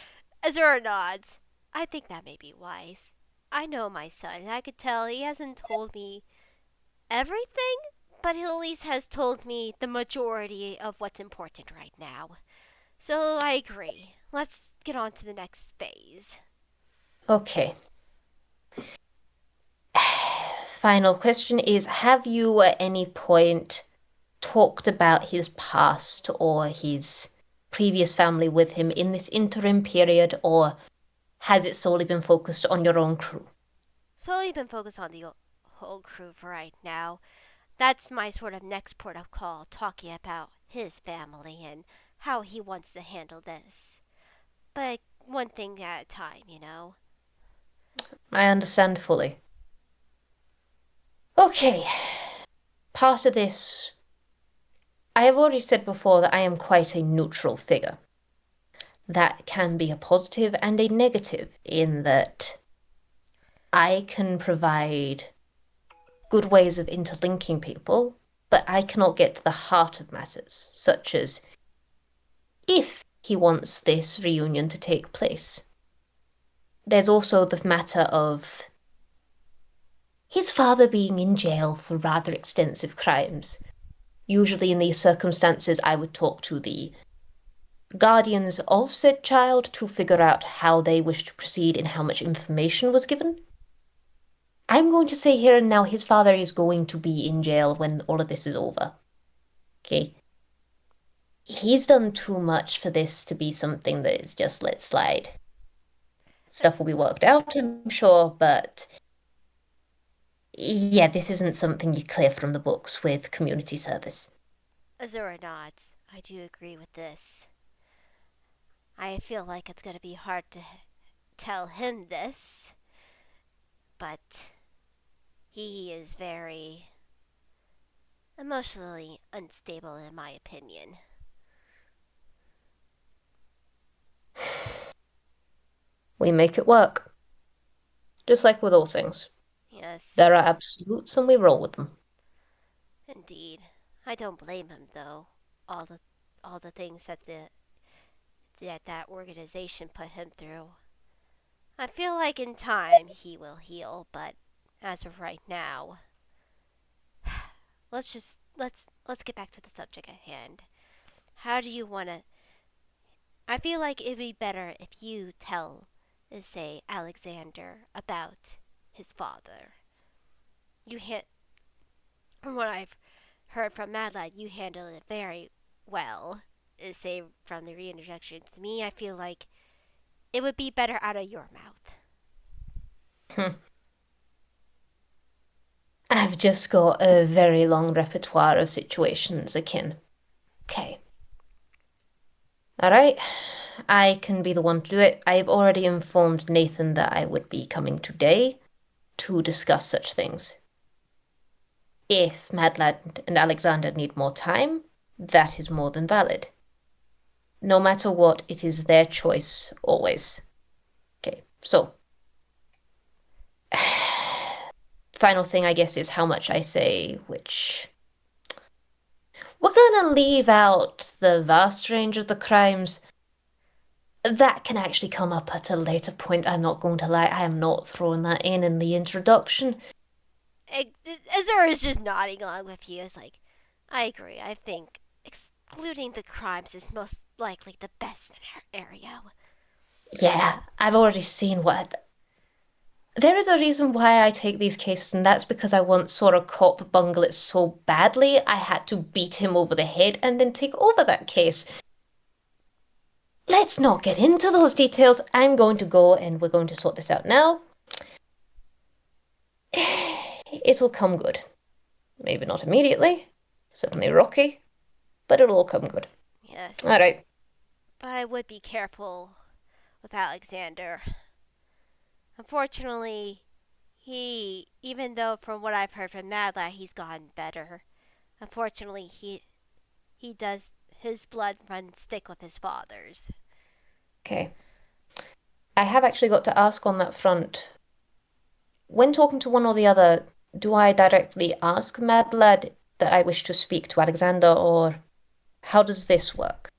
Azura nods. I think that may be wise. I know my son, and I could tell he hasn't told me everything, but he at least has told me the majority of what's important right now. So I agree. Let's get on to the next phase. Okay. Final question is, have you at any point talked about his past or his previous family with him in this interim period, or has it solely been focused on your own crew? Solely been focused on the whole crew for right now. That's my sort of next port of call, talking about his family and how he wants to handle this. but one thing at a time, you know. I understand fully. Okay, part of this. I have already said before that I am quite a neutral figure. That can be a positive and a negative in that I can provide good ways of interlinking people, but I cannot get to the heart of matters, such as if he wants this reunion to take place. There's also the matter of his father being in jail for rather extensive crimes. Usually, in these circumstances, I would talk to the guardians of said child to figure out how they wish to proceed and how much information was given. I'm going to say here and now his father is going to be in jail when all of this is over. Okay? He's done too much for this to be something that is just let slide. Stuff will be worked out, I'm sure, but yeah, this isn't something you clear from the books with community service. Azura nods. I do agree with this. I feel like it's going to be hard to tell him this, but he is very emotionally unstable, in my opinion. We make it work. Just like with all things. Yes, There are absolutes and we roll with them. indeed. I don't blame him though. All the all the things that organization put him through. I feel like in time he will heal, but as of right now, let's get back to the subject at hand. How do you want to I feel like it'd be better if you tell, say, Alexander about his father. You hit from what I've heard from Mad Lad, you handled it very well. Say from the reintroduction to me, I feel like it would be better out of your mouth. Hmm. I've just got a very long repertoire of situations akin. Okay. Alright. I can be the one to do it. I've already informed Nathan that I would be coming today to discuss such things. If Madlad and Alexander need more time, that is more than valid. No matter what, it is their choice, always. Okay, so. Final thing, I guess, is how much I say, which. We're gonna leave out the vast range of the crimes. That can actually come up at a later point, I'm not going to lie. I am not throwing that in the introduction. Azura is just nodding along with you. It's like, I agree. I think excluding the crimes is most likely the best scenario. Yeah, I've already seen what. There is a reason why I take these cases, and that's because I once saw a cop bungle it so badly I had to beat him over the head and then take over that case. Let's not get into those details. I'm going to go and we're going to sort this out now. It'll come good. Maybe not immediately, certainly rocky, but it'll all come good. Yes. Alright. But I would be careful with Alexander. Unfortunately, even though from what I've heard from Madla, he's gotten better. Unfortunately, his blood runs thick with his father's. Okay. I have actually got to ask on that front. When talking to one or the other, do I directly ask Madlad that I wish to speak to Alexander, or how does this work?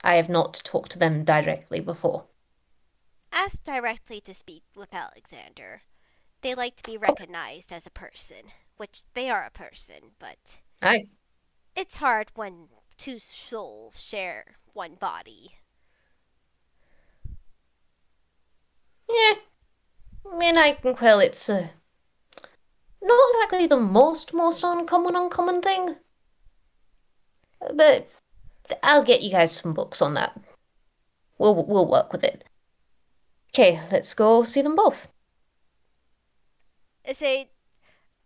I have not talked to them directly before. Ask directly to speak with Alexander. They like to be recognized as a person, which they are a person, but Aye. it's hard when two souls share one body. Yeah. I mean, well, it's not exactly the most uncommon thing. But I'll get you guys some books on that. We'll work with it. Okay, let's go see them both. I say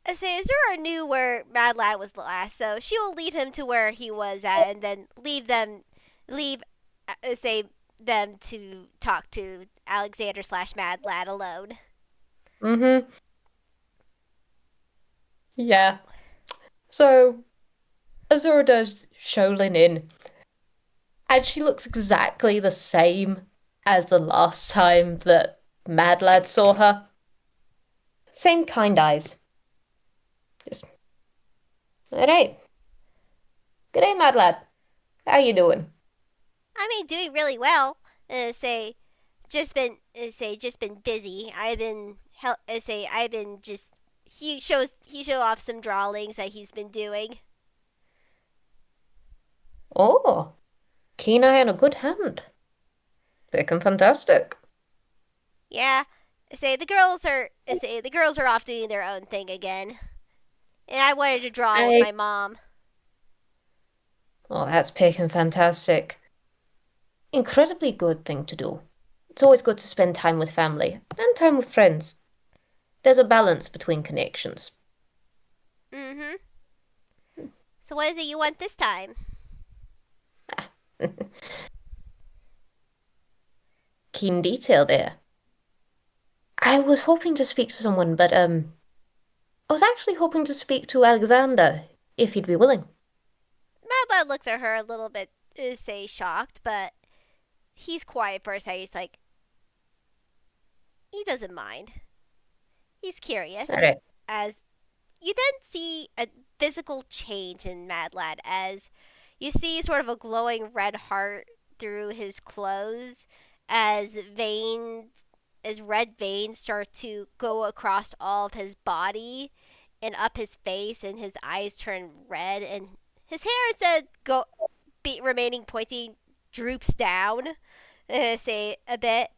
Azura knew where Mad Lad was last, so she will lead him to where he was at, and then leave. Say them to talk to Alexander slash Mad Lad alone. Mm-hmm. Yeah. So Azura does show Lin in, and she looks exactly the same as the last time that Mad Lad saw her. Same kind eyes. Just, all right. Good day, Mad Lad. How you doing? I mean, doing really well. Say, just been busy. I've been just. He show off some drawings that he's been doing. Oh, keen eye and a good hand. Looking fantastic. Yeah, the girls are off doing their own thing again, and I wanted to draw with I my mom. Oh, that's picking fantastic. Incredibly good thing to do. It's always good to spend time with family and time with friends. There's a balance between connections. Mm-hmm. So what is it you want this time? Keen detail there. I was hoping to speak to someone, but I was actually hoping to speak to Alexander, if he'd be willing. Madlad looks at her a little bit, shocked, but he's quiet for a second. He's like, he doesn't mind. He's All curious. right. As you then see a physical change in Madlad, as you see sort of a glowing red heart through his clothes, as red veins start to go across all of his body and up his face, and his eyes turn red, and his hair, instead go be remaining pointy, droops down, say a bit,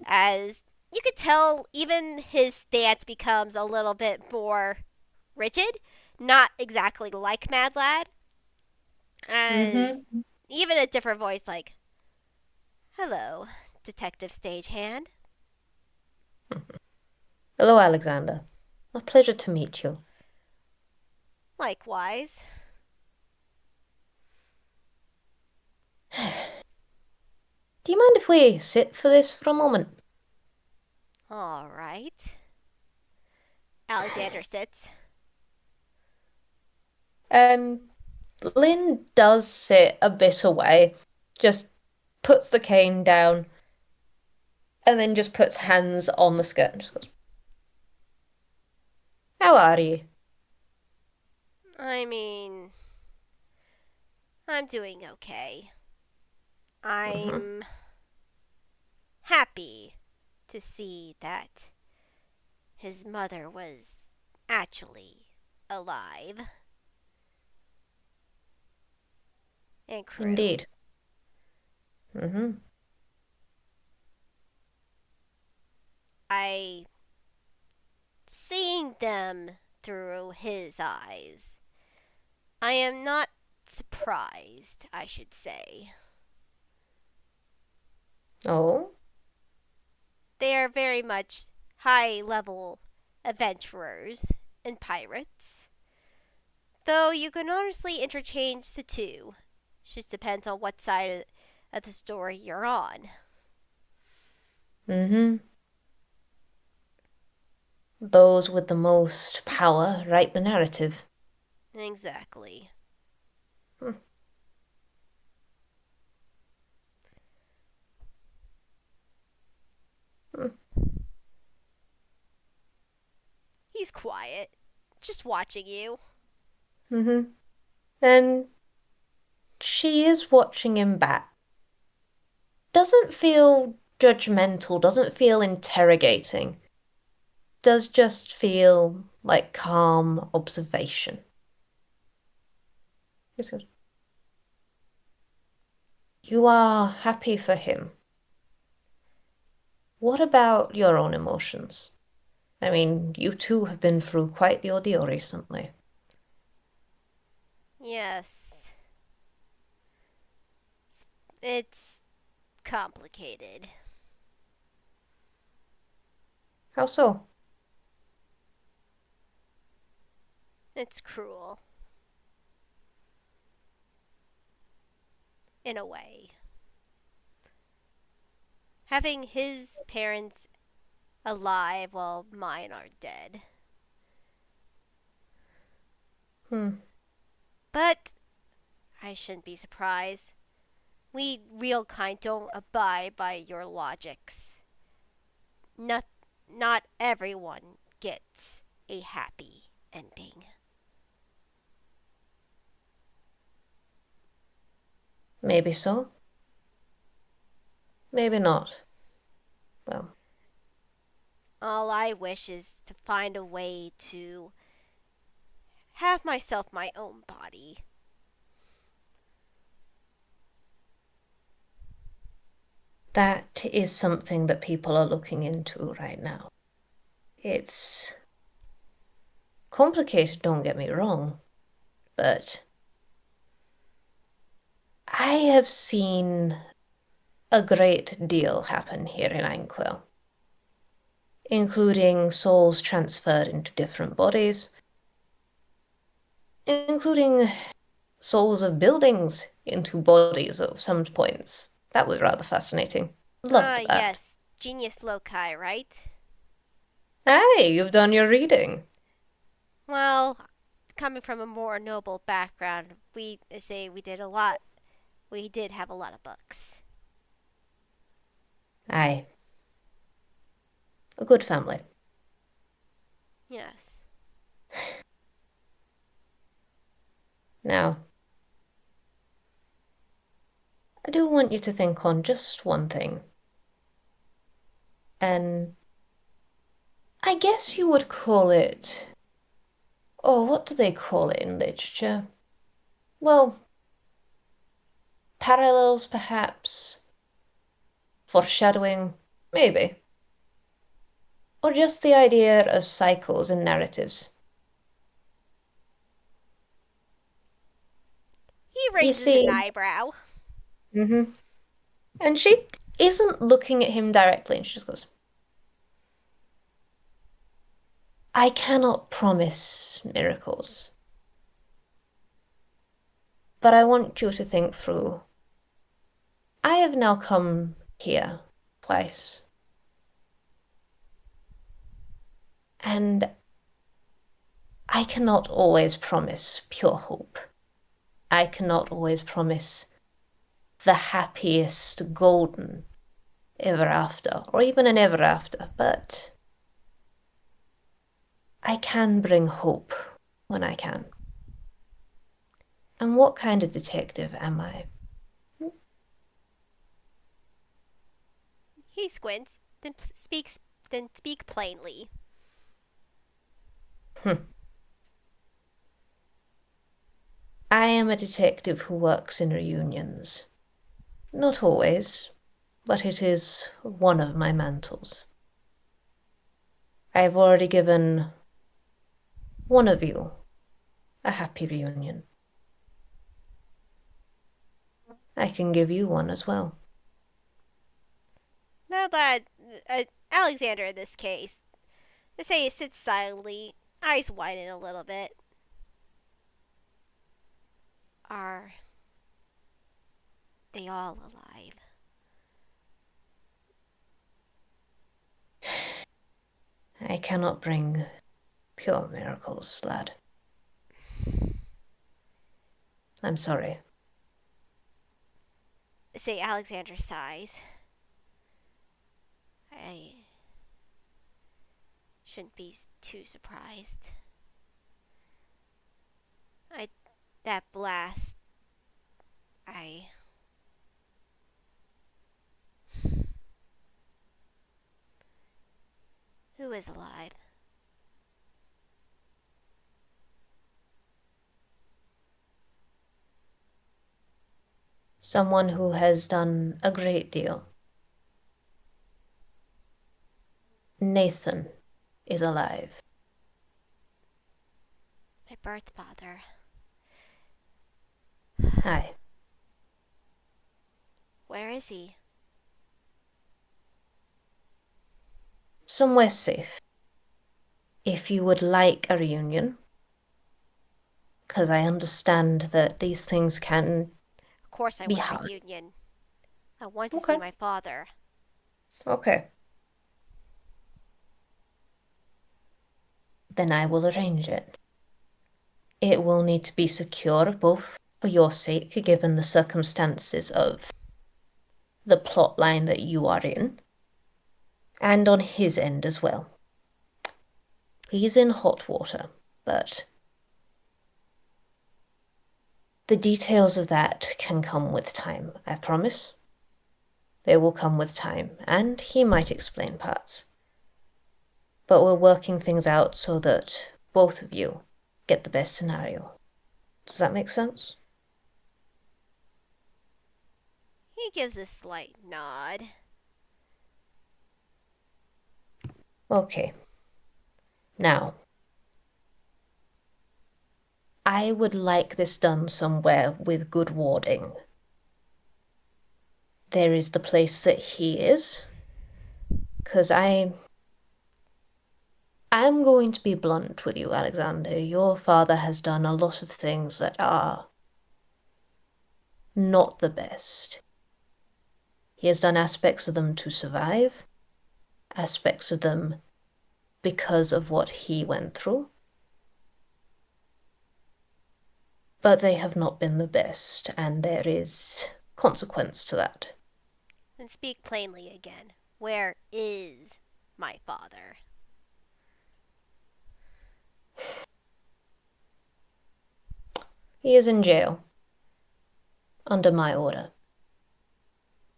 as you could tell even his stance becomes a little bit more rigid, not exactly like Mad Lad, as Mm-hmm. even a different voice like, "Hello, Detective Stagehand." Hello, Alexander. A pleasure to meet you. Likewise. Do you mind if we sit for this for a moment? All right. Alexander sits. And Lynn does sit a bit away, just puts the cane down, and then just puts hands on the skirt and just goes, how are you? I mean, I'm doing okay. Mm-hmm. I'm happy to see that his mother was actually alive. And crew. Indeed. Mm-hmm. I seeing them through his eyes. I am not surprised, I should say. Oh, They are very much high level adventurers and pirates. Though you can honestly interchange the two. Just depends on what side of the story you're on. mm-hmm. Those with the most power write the narrative. Exactly. Hmm. Hmm. He's quiet, just watching you. Mm-hmm. And she is watching him back. Doesn't feel judgmental, doesn't feel interrogating. Does just feel like calm observation. Just goes, you are happy for him. What about your own emotions? I mean, you two have been through quite the ordeal recently. Yes. It's complicated. How so? It's cruel. In a way. having his parents alive while mine are dead. Hmm. But I shouldn't be surprised. We real kind don't abide by your logics. Not not everyone gets a happy ending. Maybe so. Maybe not. Well, All I wish is to find a way to have myself my own body. that is something that people are looking into right now. It's complicated, don't get me wrong, but I have seen a great deal happen here in Anquil, including souls transferred into different bodies, including souls of buildings into bodies at some points. That was rather fascinating. Ah, Loved that. yes, genius loci, right? Hey, you've done your reading. Well, coming from a more noble background, we say we did a lot. We did have a lot of books. Aye, a good family. Yes. Now, I do want you to think on just one thing. And I guess you would call it. Oh, what do they call it in literature? Well, parallels, perhaps. Foreshadowing, maybe. Or just the idea of cycles and narratives. He You raises an see, eyebrow. mm-hmm. And she isn't looking at him directly, and she just goes, I cannot promise miracles, but I want you to think through. I have now come here twice, and I cannot always promise pure hope. I cannot always promise the happiest golden ever after, or even an ever after, but I can bring hope when I can. And what kind of detective am I? He squints, then speak plainly. Hm. I am a detective who works in reunions. Not always, but it is one of my mantles. I have already given one of you a happy reunion. I can give you one as well. Now that Alexander in this case, they say he sits silently, eyes widen a little bit. Are they all alive? I cannot bring pure miracles, lad. I'm sorry. Say Alexander sighs. I shouldn't be too surprised. I that blast. I who is alive? Someone who has done a great deal. Nathan is alive. My birth father. Aye. Where is he? Somewhere safe. If you would like a reunion, because I understand that these things can Of course I be want a hard. reunion. I want to see Okay. my father. Okay. Then I will arrange it. It will need to be secure, both for your sake, given the circumstances of the plot line that you are in, and on his end as well. He's in hot water, but the details of that can come with time, I promise. They will come with time, and he might explain parts. But we're working things out so that both of you get the best scenario. Does that make sense? He gives a slight nod. Okay. Now, I would like this done somewhere with good warding. There is the place that he is, because I'm going to be blunt with you, Alexander. Your father has done a lot of things that are not the best. He has done aspects of them to survive, aspects of them because of what he went through. But they have not been the best, and there is consequence to that. And speak plainly again. Where is my father? He is in jail, under my order.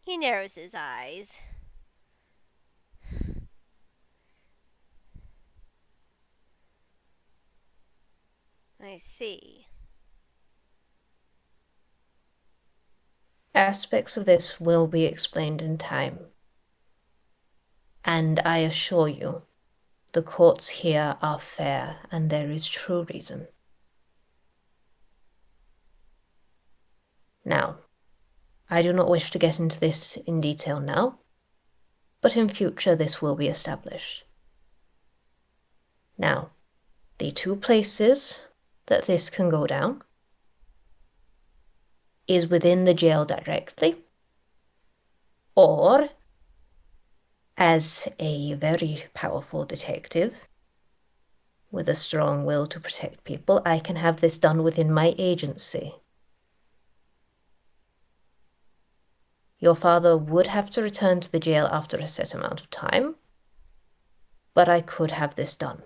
He narrows his eyes. I see. Aspects of this will be explained in time. And I assure you, the courts here are fair, and there is true reason. Now, I do not wish to get into this in detail now, but in future this will be established. Now, the two places that this can go down is within the jail directly, or as a very powerful detective with a strong will to protect people, I can have this done within my agency. Your father would have to return to the jail after a set amount of time, but I could have this done.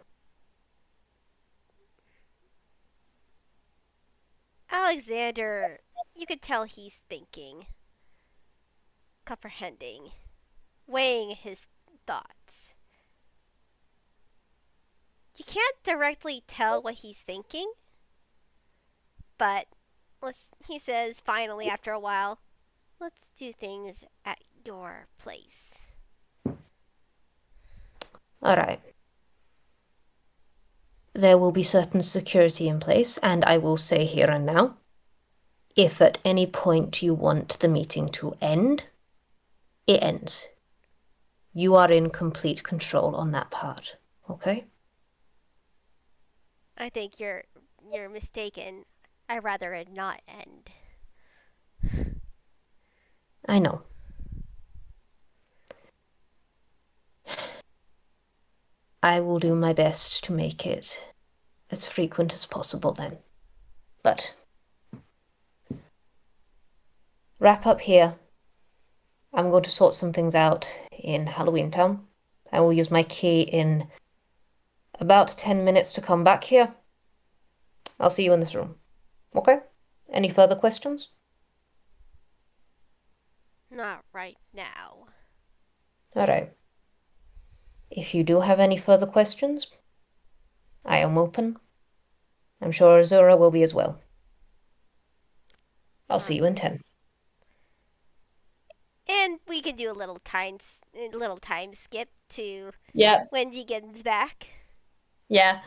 Alexander, you could tell he's thinking, comprehending, weighing his thoughts. You can't directly tell what he's thinking, but he says finally after a while, let's do things at your place. All right. There will be certain security in place, and I will say here and now, if at any point you want the meeting to end, it ends. You are in complete control on that part, okay? I think you're mistaken. I'd rather it not end. I know. I will do my best to make it as frequent as possible then. But wrap up here. I'm going to sort some things out in Halloween Town. I will use my key in about 10 minutes to come back here. I'll see you in this room. Okay? Any further questions? Not right now. All right. If you do have any further questions, I am open. I'm sure Azura will be as well. I'll see you in 10. And we can do a little time skip to Yeah. when he gets back. Yeah.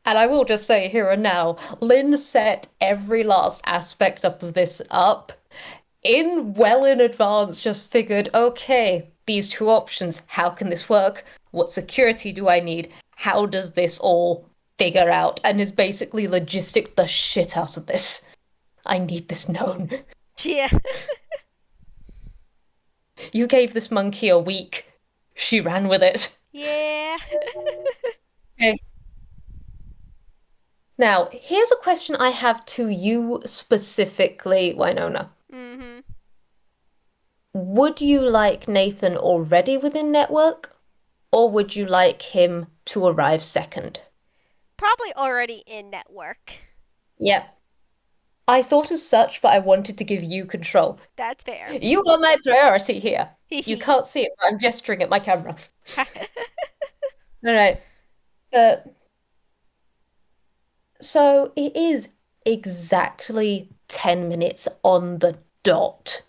And I will just say here and now, Lin set every last aspect of this up well in advance, just figured, okay, these two options, how can this work? What security do I need? How does this all figure out? And is basically logistic the shit out of this. I need this known. Yeah. You gave this monkey a week. She ran with it. Yeah. Okay. Now, here's a question I have to you specifically, Winona. Mm-hmm. Would you like Nathan already within network, or would you like him to arrive second? Probably already in network. Yep. I thought as such, but I wanted to give you control. That's fair. You are my priority here. You Hee can't see it, but I'm gesturing at my camera. All right. Uh, so it is exactly 10 minutes on the dot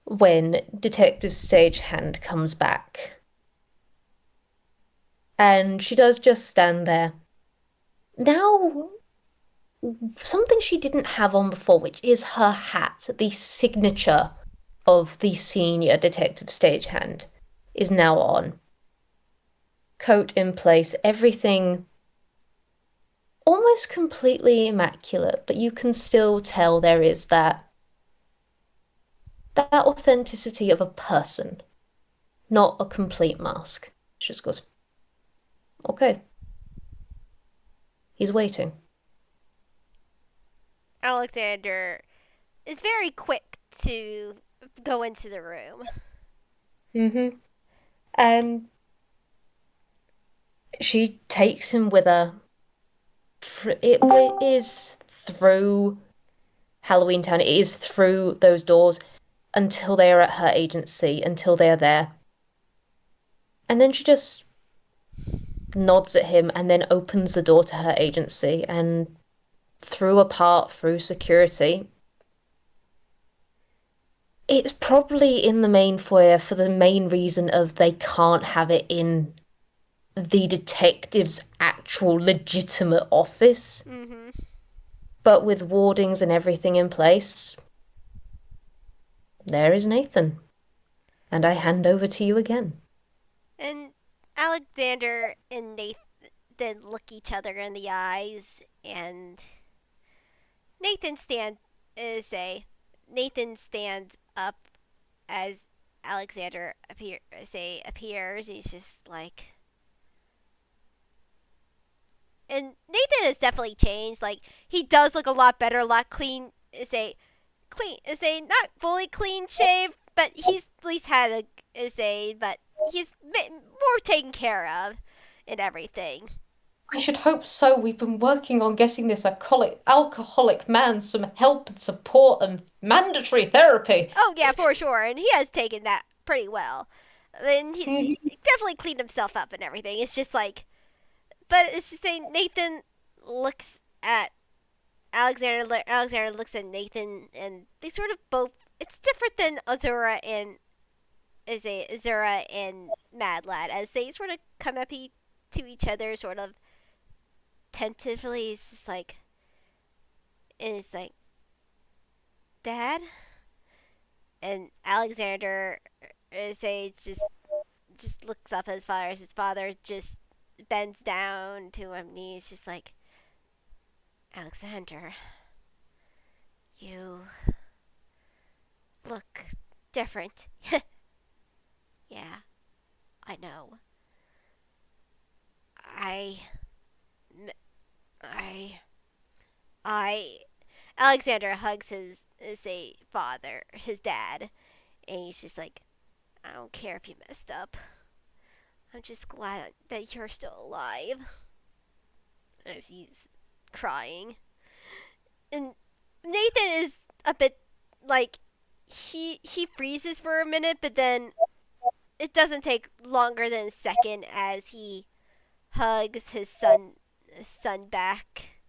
when Detective Stagehand comes back. And she does just stand there. Now, something she didn't have on before, which is her hat, the signature of the senior Detective Stagehand, is now on. Coat in place, everything almost completely immaculate, but you can still tell there is that authenticity of a person, not a complete mask. She just goes, okay. He's waiting. Alexander is very quick to go into the room. Mm-hmm. And she takes him with her. It is through Halloween Town. It is through those doors until they are at her agency, until they are there. And then she just nods at him and then opens the door to her agency and through a part through security. It's probably in the main foyer for the main reason of they can't have it in the detective's actual legitimate office. Mm-hmm. But with wardings and everything in place, there is Nathan. And I hand over to you again. And Alexander and Nathan look each other in the eyes, and Nathan stand say Nathan stands up as Alexander appears. He's just like, and Nathan has definitely changed. Like, he does look a lot better, a lot not fully clean shave, but he's at least had but he's more taken care of and everything. I should hope so. We've been working on getting this alcoholic man some help and support and mandatory therapy. Oh yeah, for sure, and he has taken that pretty well. And he Mhm. definitely cleaned himself up and everything. It's just like, but it's just saying Nathan looks at Alexander. Alexander looks at Nathan, and they sort of both. It's different than Azura and Mad Lad as they sort of come up to each other, sort of tentatively. It's just like, and it's like, Dad, and Alexander just looks up at his father as his father just bends down to him. And he's just like, Alexander, you look different. Yeah, I know. I, I, I. Alexander hugs his dad, and he's just like, I don't care if you messed up. I'm just glad that you're still alive. As he's crying, and Nathan is a bit like he freezes for a minute, but then it doesn't take longer than a second as he hugs his son back.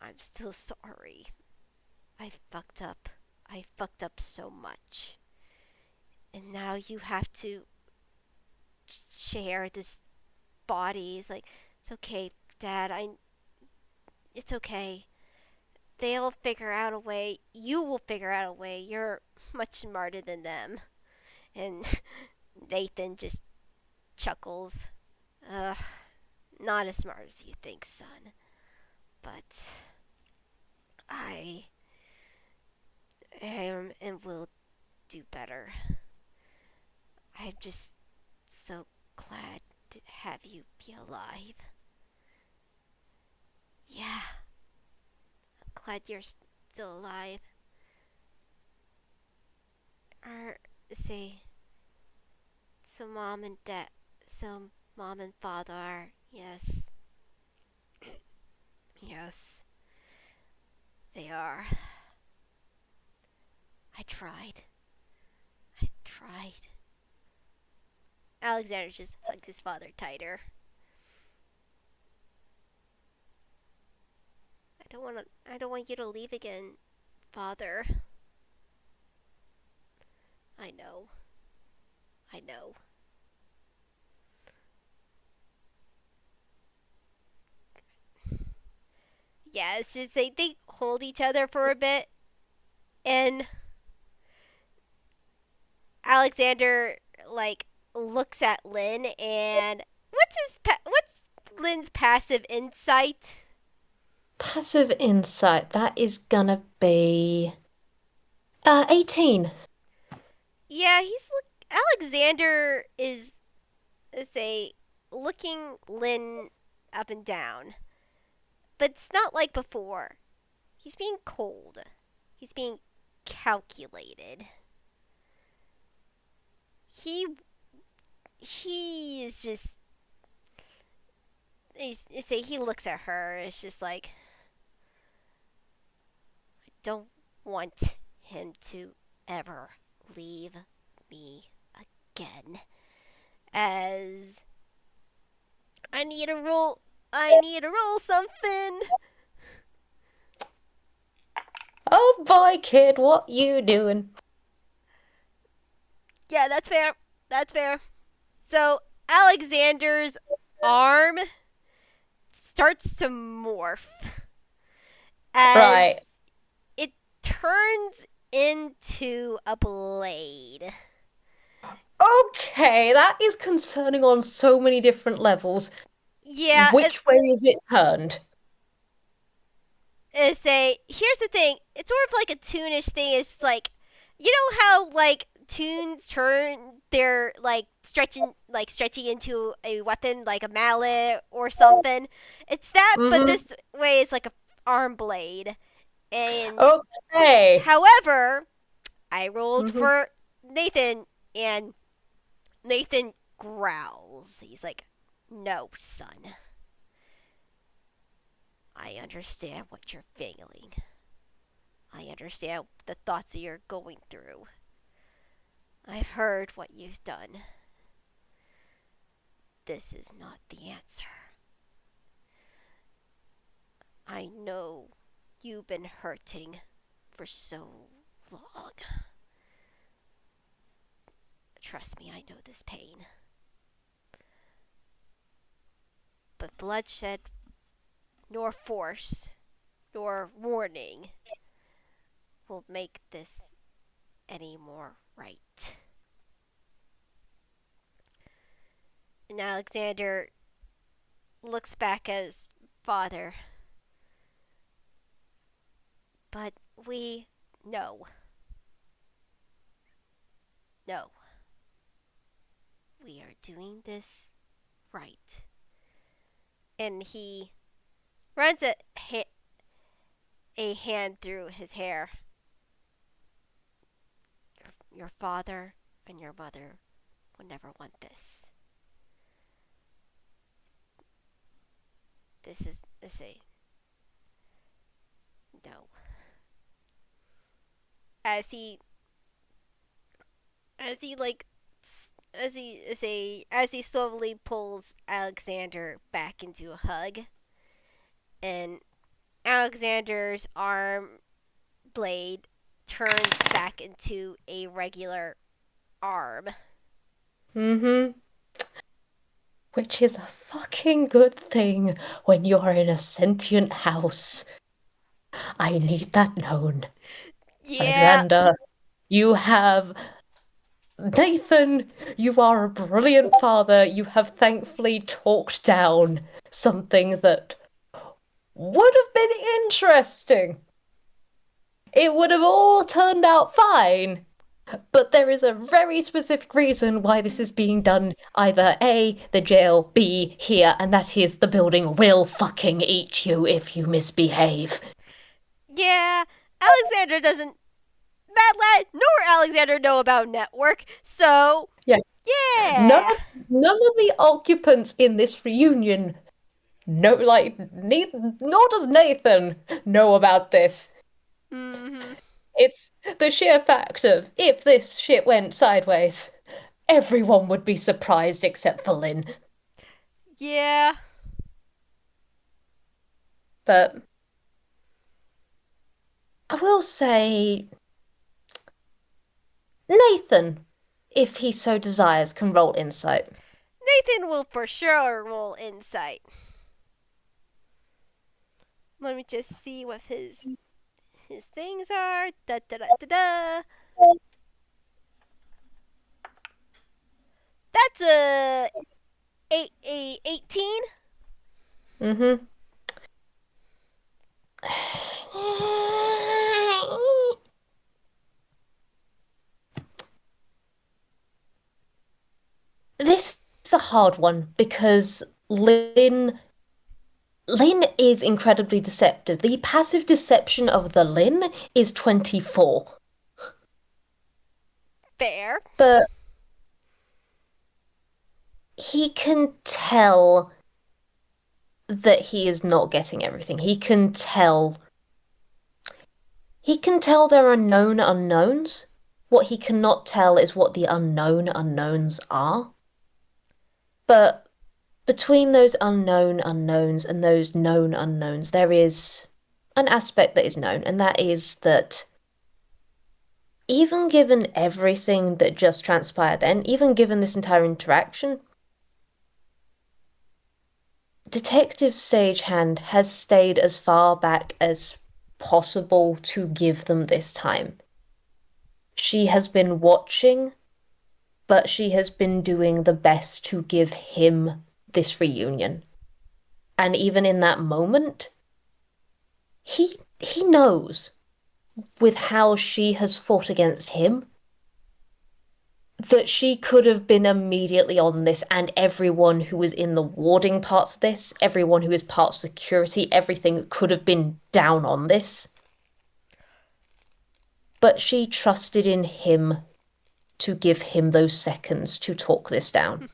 I'm so sorry. I fucked up. I fucked up so much. And now you have to share this body. It's like, it's okay, Dad. It's okay. They'll figure out a way. You will figure out a way. You're much smarter than them. And Nathan just chuckles. Ugh, not as smart as you think, son. But I am and will do better. I'm just so glad to have you be alive. Yeah, I'm glad you're still alive. Or say, so mom and dad, so mom and father are, yes, yes, they are. I tried. I tried. Alexander just hugs his father tighter. I don't want you to leave again, father. I know. I know. Yeah, it's just they hold each other for a bit, and Alexander like looks at Lin, and what's Lin's passive insight? Passive insight, that is gonna be 18. Yeah, Alexander is a looking Lin up and down, but it's not like before. He's being cold. He's being calculated. He he is just he looks at her. It's just like I don't want him to ever leave me again. As I need to roll. I need to roll something. Oh boy, kid, what you doing? Yeah, that's fair. That's fair. So Alexander's arm starts to morph as Right. it turns into a blade. Okay, that is concerning on so many different levels. Yeah, Which way is it turned? here's the thing. It's sort of like a toonish thing. It's like you know how like toons turn their stretching into a weapon like a mallet or something. It's that, but Mm-hmm. this way it's like a arm blade. And Okay. however, I rolled Mm-hmm. for Nathan, and Nathan growls. He's like, "No, son. I understand what you're feeling. I understand the thoughts that you're going through. I've heard what you've done. This is not the answer. I know you've been hurting for so long. Trust me, I know this pain. But bloodshed, nor force, nor warning will make this any more right." And Alexander looks back at his father. But we no. No. We are doing this right. And he runs a hand through his hair. Your father and your mother would never want this. This is a no. As he as he like as he slowly pulls Alexander back into a hug, and Alexander's arm blade turns back into a regular arm. Mm-hmm. Which is a fucking good thing when you're in a sentient house. I need that known. Yeah, Alexander, you have. Nathan, you are a brilliant father. You have thankfully talked down something that would have been interesting. It would have all turned out fine But there is a very specific reason why this is being done. Either A, the jail, B, here, and that is the building will fucking eat you if you misbehave. Yeah, Alexander doesn't. Mad Lad nor Alexander know about network, so Yeah. None yeah. of, none of the occupants in this reunion know, like, nor does Nathan know about this. Mm-hmm. It's the sheer fact of if this shit went sideways, everyone would be surprised except for Lin. Yeah. But I will say, Nathan, if he so desires, can roll insight. Nathan will for sure roll insight. Let me just see what his things are. Da da da da da. That's a 18. Mm-hmm. This is a hard one because Lin is incredibly deceptive. The passive deception of the Lin is 24. Fair. But he can tell that he is not getting everything. He can tell there are known unknowns. What he cannot tell is what the unknown unknowns are. But between those unknown unknowns and those known unknowns, there is an aspect that is known, and that is that even given everything that just transpired then, even given this entire interaction, Detective Stagehand has stayed as far back as possible to give them this time. She has been watching, but she has been doing the best to give him this reunion. And even in that moment, he knows with how she has fought against him that she could have been immediately on this, and everyone who was in the warding parts of this, everyone who is part security, everything could have been down on this. But she trusted in him to give him those seconds to talk this down.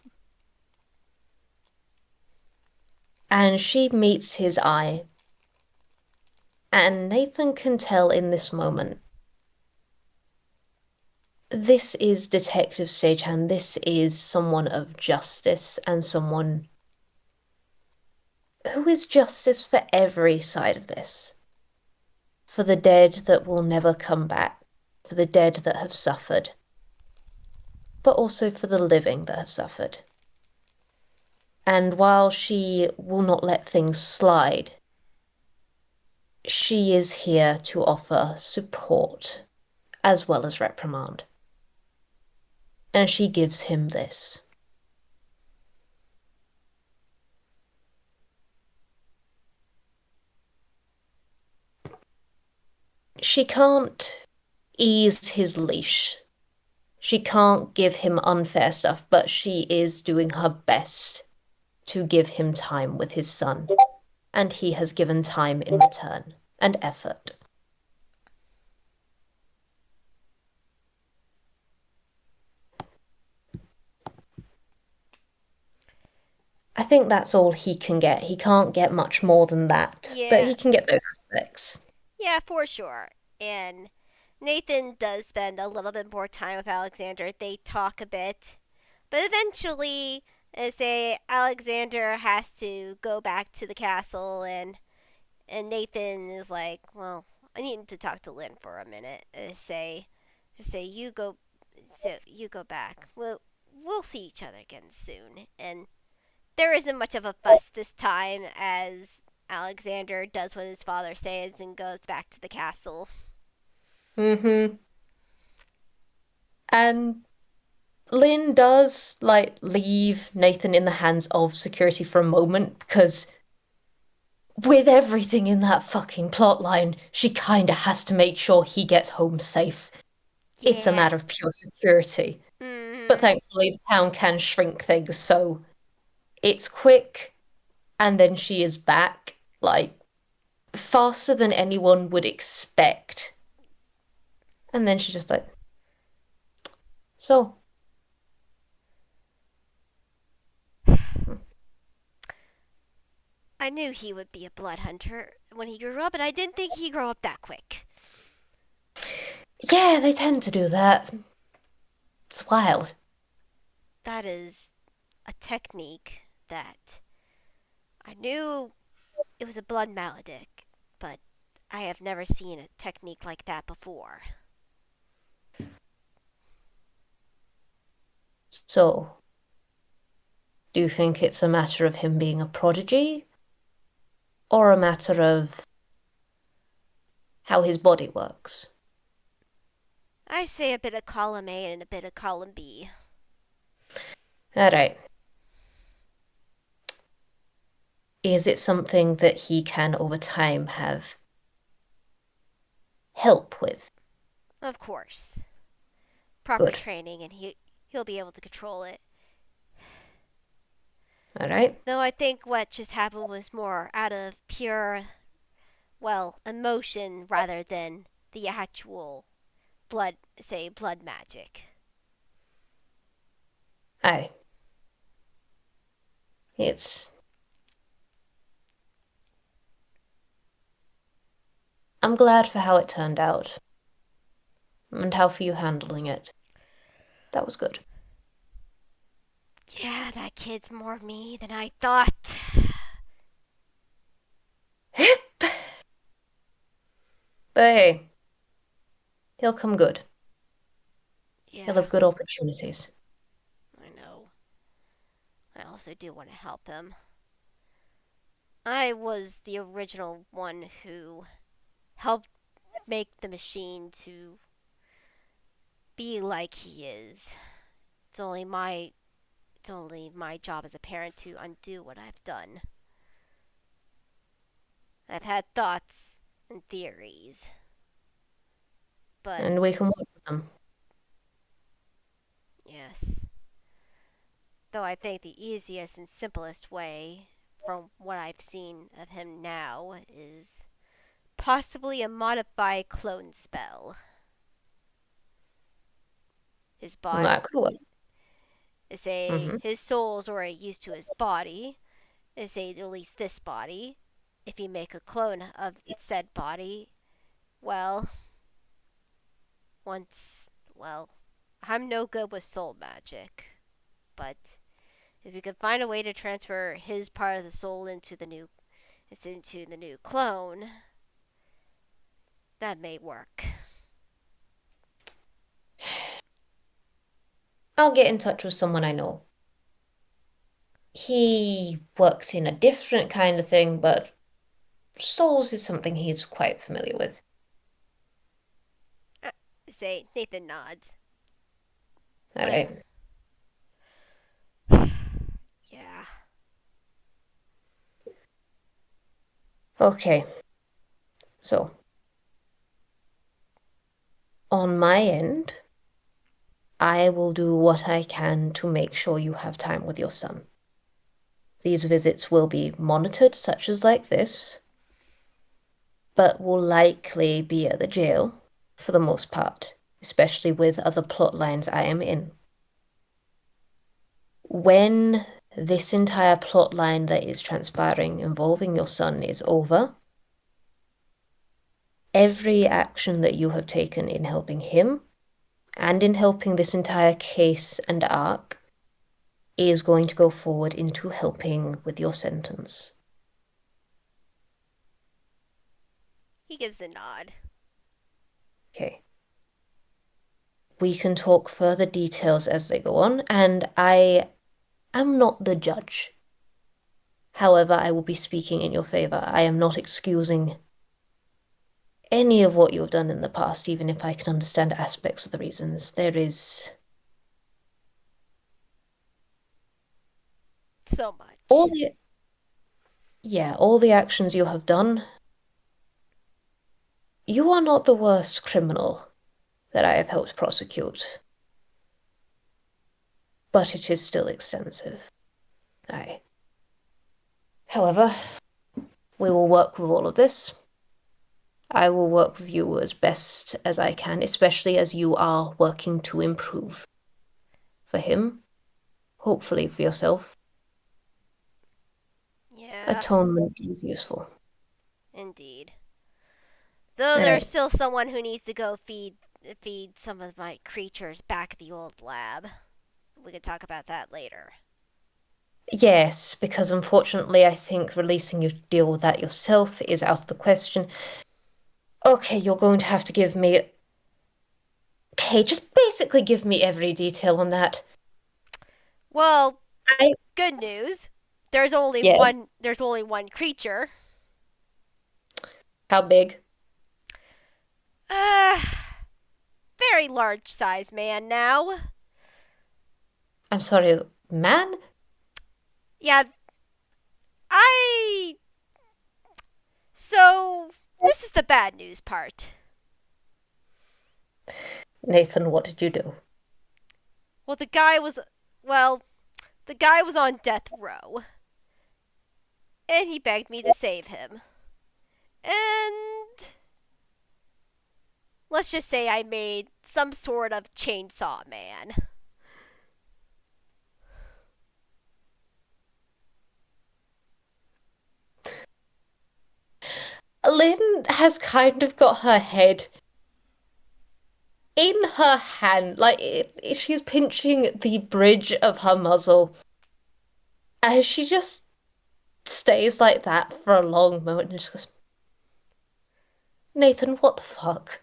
And she meets his eye. And Nathan can tell in this moment, this is Detective Stagehand. This is someone of justice and someone who is justice for every side of this. For the dead that will never come back, for the dead that have suffered, but also for the living that have suffered. And while she will not let things slide, she is here to offer support as well as reprimand. And she gives him this. She can't ease his leash. She can't give him unfair stuff, but she is doing her best to give him time with his son. And he has given time in return, and effort. I think that's all he can get. He can't get much more than that, but Yeah. he can get those aspects. Yeah, for sure. And Nathan does spend a little bit more time with Alexander. They talk a bit. But eventually, say Alexander has to go back to the castle, and Nathan is like, "Well, I need to talk to Lin for a minute." Say you go back. We'll see each other again soon. And there isn't much of a fuss this time as Alexander does what his father says and goes back to the castle. Mm-hmm. And Lynn does, like, leave Nathan in the hands of security for a moment because with everything in that fucking plotline, she kinda has to make sure he gets home safe. it's a Yeah. matter of pure security. But Hmm. thankfully, the town can shrink things, so it's quick, and then she is back, like, faster than anyone would expect. And then she's just like, so, I knew he would be a blood hunter when he grew up, and I didn't think he'd grow up that quick. yeah, they tend to do that. It's wild. That is a technique that I knew it was a blood maledict, but I have never seen a technique like that before. So, do you think it's a matter of him being a prodigy, or a matter of how his body works? I say a bit of column A and a bit of column B. All right. Is it something that he can over time have help with? Of course. Proper Good. training and he'll be able to control it. All right. Though I think what just happened was more out of pure, well, emotion rather than the actual blood magic. Aye. It's. I'm glad for how it turned out and how for you handling it. That was good. Yeah, that kid's more me than I thought. But hey, he'll come good. He'll Yeah, have good opportunities. I know. I also do want to help him. I was the original one who helped make the machine to be like he is. It's only my it's only my job as a parent to undo what I've done. I've had thoughts and theories, but And we can work with them. yes. Though I think the easiest and simplest way, from what I've seen of him now, is possibly a modified clone spell. His body, That could work. say Mm-hmm. his soul's already used to his body. Say at least this body. If you make a clone of said body, well, once, well, I'm no good with soul magic, but if you could find a way to transfer his part of the soul into the new clone, that may work. I'll get in touch with someone I know. He works in a different kind of thing, but souls is something he's quite familiar with. Uh, Say Nathan nods. All What? right. Yeah. Okay. So, on my end, I will do what I can to make sure you have time with your son. These visits will be monitored, such as like this, but will likely be at the jail for the most part, especially with other plot lines I am in. When this entire plot line that is transpiring involving your son is over, every action that you have taken in helping him and in helping this entire case and arc is going to go forward into helping with your sentence. He gives a nod. Okay. We can talk further details as they go on, and I am not the judge. However, I will be speaking in your favor. I am not excusing any of what you have done in the past, even if I can understand aspects of the reasons. There is So all much. the all the actions you have done. You are not the worst criminal that I have helped prosecute, but it is still extensive. Aye. However, we will work with all of this. I will work with you as best as I can, especially as you are working to improve. For him, hopefully for yourself. Yeah, Atonement is useful. indeed. Though there's Alright. still someone who needs to go feed some of my creatures back at the old lab. We could talk about that later. Yes, because unfortunately, I think releasing you to deal with that yourself is out of the question. Okay, you're going to have to give me. Okay, just basically give me every detail on that. Well, I. good news. There's only Yes. one. There's only one creature. How big? Uh, very large size man now. I'm sorry, man? Yeah, I. So, this is the bad news part. Nathan, what did you do? Well, the guy was. Well, the guy was on death row. And he begged me to save him. And. Let's just say I made some sort of chainsaw man. Lynn has kind of got her head in her hand, like she's pinching the bridge of her muzzle. And she just stays like that for a long moment and just goes, Nathan, what the fuck?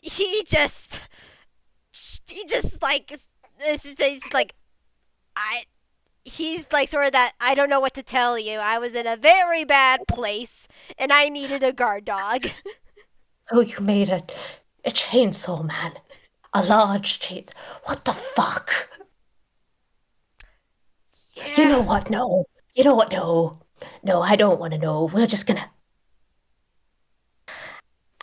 He just. He just like. He's like. I. He's like sort of that. I don't know what to tell you. I was in a very bad place and I needed a guard dog. So you made a chainsaw man. A large chainsaw. What the fuck? You know Yeah. what? No. You know what? No. No, I don't want to know. We're just gonna.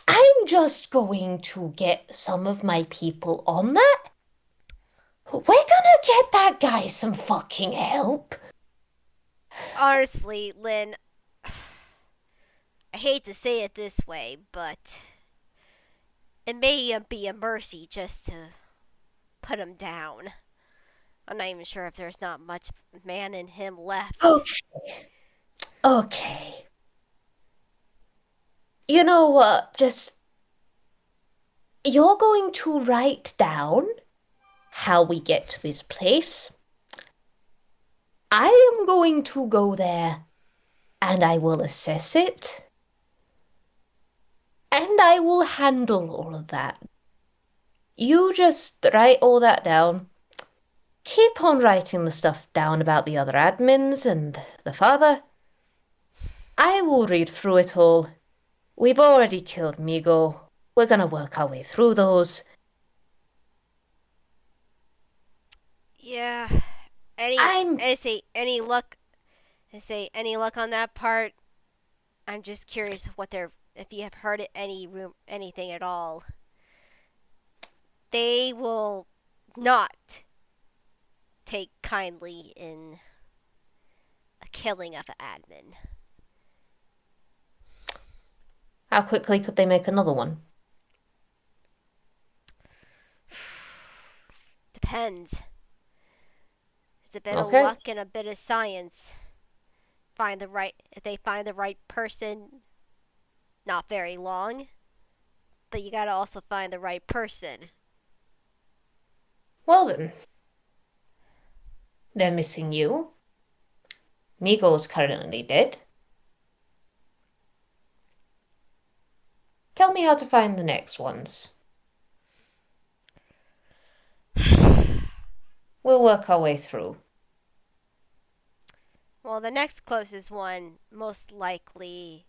I'm just going to get some of my people on that. We're gonna get that guy some fucking help. Honestly, Lynn, I hate to say it this way, but it may be a mercy just to put him down. I'm not even sure if there's not much man in him left. Okay. Okay. You know what? Just. You're going to write down how we get to this place. I am going to go there and I will assess it. And I will handle all of that. You just write all that down. Keep on writing the stuff down about the other admins and the father. I will read through it all. We've already killed Migo. We're gonna work our way through those. Yeah. Any I'm I say any luck I say any luck on that part? I'm just curious what they're if you have heard anything at all. They will not take kindly in a killing of an admin. How quickly could they make another one? Depends. It's a bit of Okay. luck and a bit of science. If they find the right person, not very long. But you gotta also find the right person. Well then, they're missing you. Migo's currently dead. Tell me how to find the next ones. We'll work our way through. Well, the next closest one, most likely.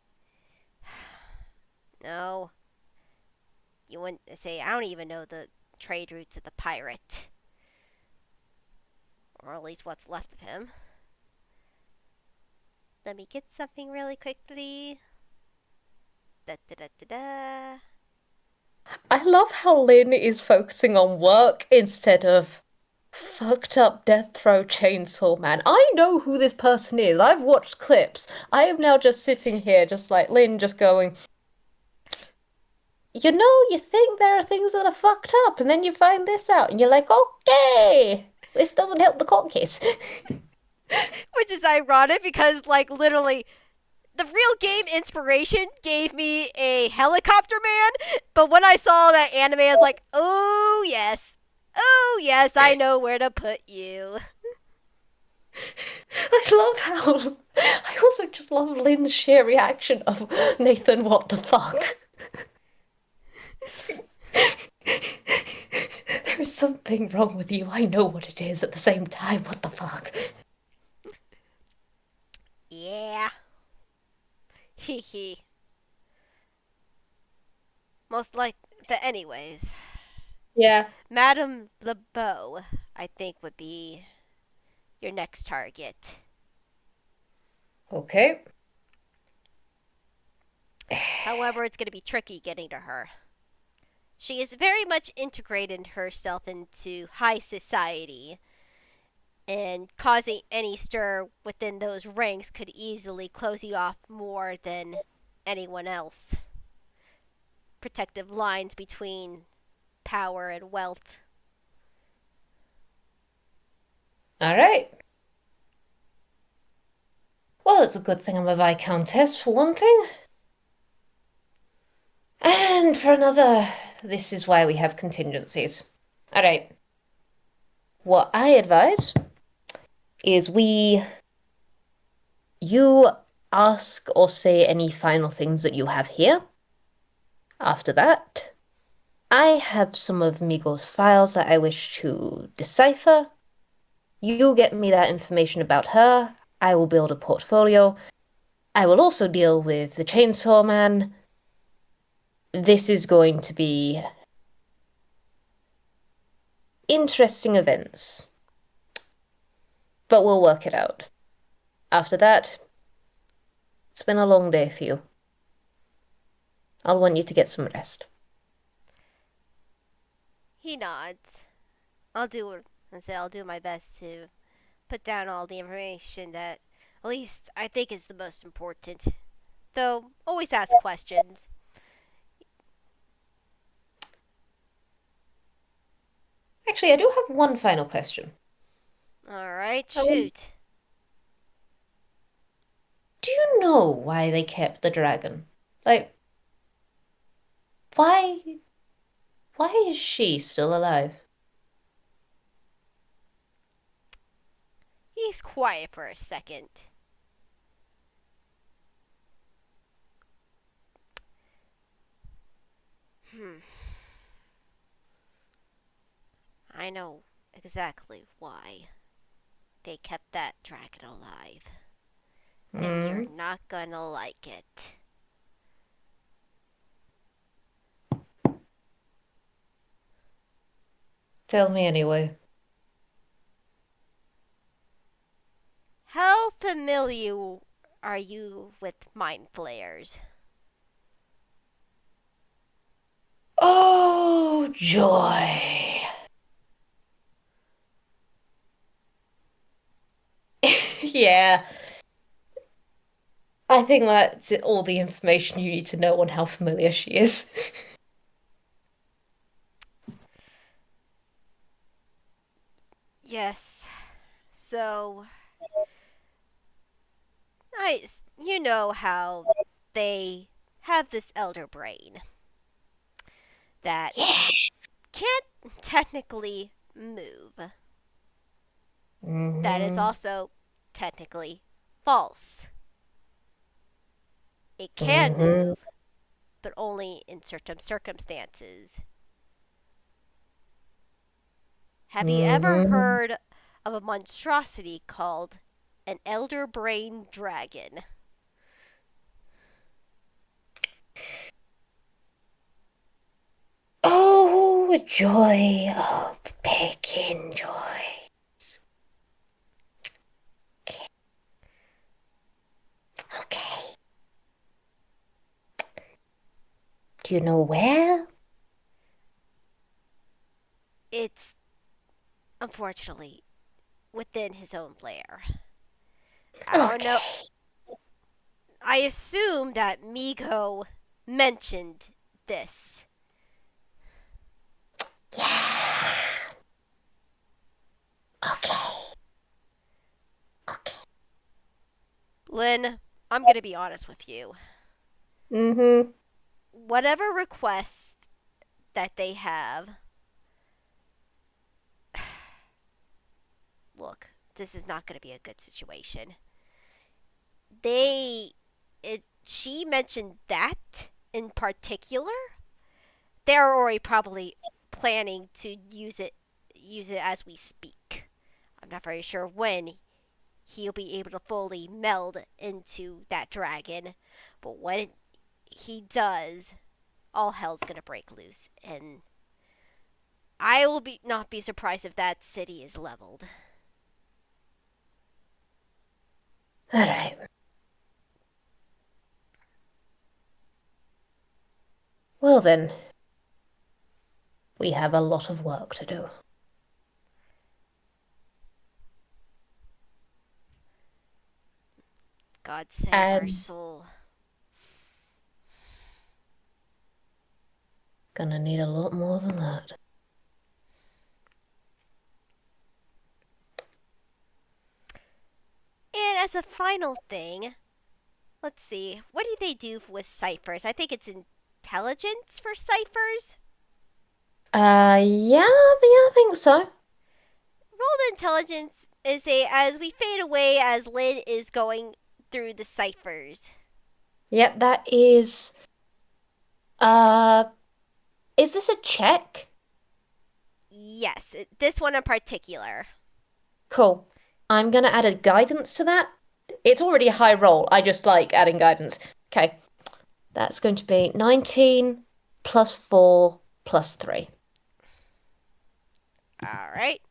No. You wouldn't say, I don't even know the trade routes of the pirate. Or at least what's left of him. Let me get something really quickly. Da da da da da. I love how Lin is focusing on work instead of fucked up death row chainsaw man. I know who this person is. I've watched clips. I am now just sitting here, just like Lin, just going, you think there are things that are fucked up, and then you find this out, and you're like, okay, this doesn't help the court case. Which is ironic because, like, literally, the real game inspiration gave me a helicopter man, but when I saw that anime, I was like, oh yes, I know where to put you. I love how. I also just love Lin's sheer reaction of Nathan, what the fuck? There is something wrong with you. I know what it is at the same time. What the fuck? Yeah. Hee hee. Most like, but anyways, Yeah. Madame LeBeau, I think, would be your next target. Okay. However, it's going to be tricky getting to her. She is very much integrated herself into high society, and causing any stir within those ranks could easily close you off more than anyone else. Protective lines between power and wealth. All right. Well, it's a good thing I'm a Viscountess, for one thing. And for another, this is why we have contingencies. All right. What I advise is you ask or say any final things that you have here. After that, I have some of Migo's files that I wish to decipher. You get me that information about her. I will build a portfolio. I will also deal with the Chainsaw Man. This is going to be interesting events, but we'll work it out. After that, it's been a long day for you. I'll want you to get some rest. He nods. I'll do my best to put down all the information that at least I think is the most important. Though always ask questions. Actually, I do have one final question. All right, Um, shoot. do you know why they kept the dragon? Like, why why is she still alive? He's quiet for a second. Hmm. I know exactly why they kept that dragon alive. And you're Hmm. not gonna like it. Tell me anyway. How familiar are you with mind flayers? Oh, joy. Yeah, I think that's all the information you need to know on how familiar she is. Yes. So, you know how they have this elder brain that Yeah. can't technically move. That is Mm-hmm. also technically false. It can Mm-hmm. move, but only in certain circumstances. Have you ever Mm-hmm. heard of a monstrosity called an elder brain dragon? Oh, joy of picking joy. Okay. Do you know where? unfortunately, within his own lair. I don't know. Okay. I assume that Miko mentioned this. Yeah. Okay. Okay. Lin, I'm going to be honest with you. Mm-hmm. Whatever request that they have, look, this is not going to be a good situation. She mentioned that in particular. They're already probably planning to use it as we speak. I'm not very sure when he'll be able to fully meld into that dragon, but when he does, all hell's gonna break loose, and I will be not be surprised if that city is leveled. All right. Well then, we have a lot of work to do. God save our And soul. gonna need a lot more than that. And as a final thing, let's see, what do they do with ciphers? I think it's intelligence for ciphers. Yeah, I think so. Rolled intelligence is a as we fade away as Lin is going through the ciphers. Yep, that is. Uh, is this a check? Yes, this one in particular. Cool. I'm gonna add a guidance to that. It's already a high roll. I just like adding guidance. Okay. That's going to be 19 plus 4 plus 3. All right.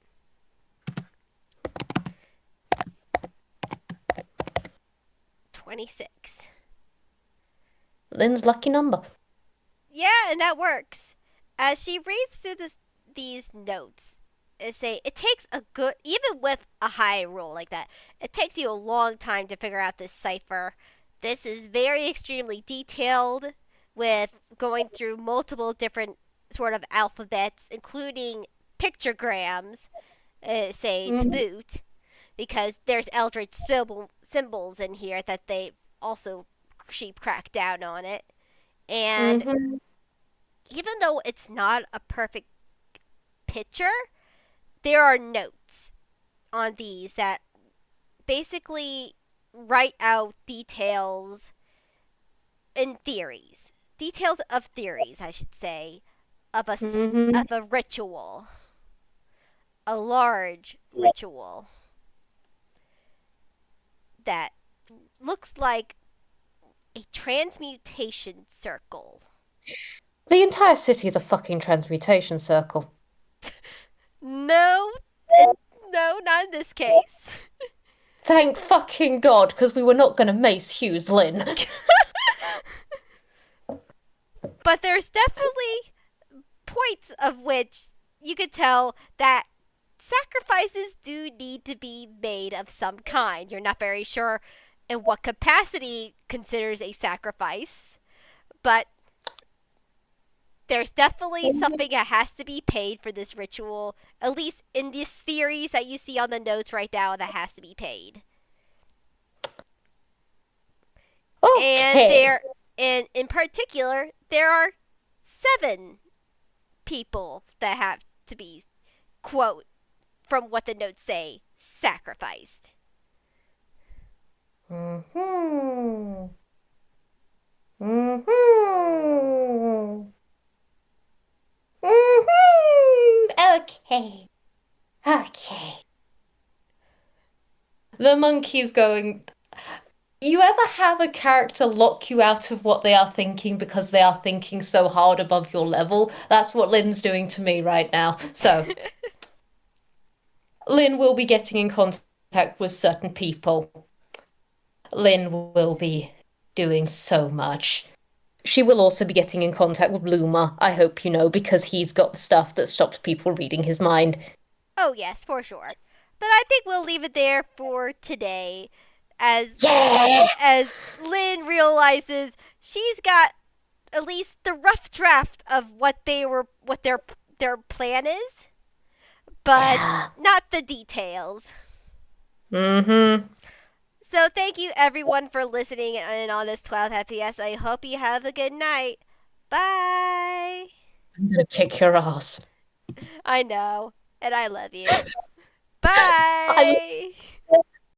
$26. Lynn's lucky number. Yeah, and that works. As she reads through these notes, it takes a good, even with a high roll like that, it takes you a long time to figure out this cipher. This is very extremely detailed, with going through multiple different sort of alphabets, including pictograms, to Mm-hmm. boot, because there's eldritch symbols in here that they also sheep cracked down on it. And Mm-hmm. even though it's not a perfect picture, there are notes on these that basically write out details of theories, I should say, Mm-hmm. of a ritual, a large ritual that looks like a transmutation circle. The entire city is a fucking transmutation circle. No, it, no, not in this case. Thank fucking God, because we were not gonna mace Hughes Lynn. But there's definitely points of which you could tell that sacrifices do need to be made of some kind. You're not very sure in what capacity considers a sacrifice, but there's definitely something that has to be paid for this ritual. At least in these theories that you see on the notes right now, that has to be paid. And Okay. in particular, there are 7 people that have to be, quote, from what the notes say, sacrificed. Mm-hmm. Mm-hmm. Mm-hmm. Okay. Okay. The monkey's going. You ever have a character lock you out of what they are thinking because they are thinking so hard above your level? That's what Lynn's doing to me right now. So, Lynn will be getting in contact with certain people. Lynn will be doing so much. She will also be getting in contact with Bloomer, I hope you know, because he's got the stuff that stops people reading his mind. Oh yes, for sure. But I think we'll leave it there for today, as Yeah! as Lynn realizes she's got at least the rough draft of what their plan is, but Yeah. not the details. Mm-hmm. So thank you everyone for listening in on this 12 FPS. I hope you have a good night. Bye. I'm gonna kick your ass. I know, and I love you. I Bye.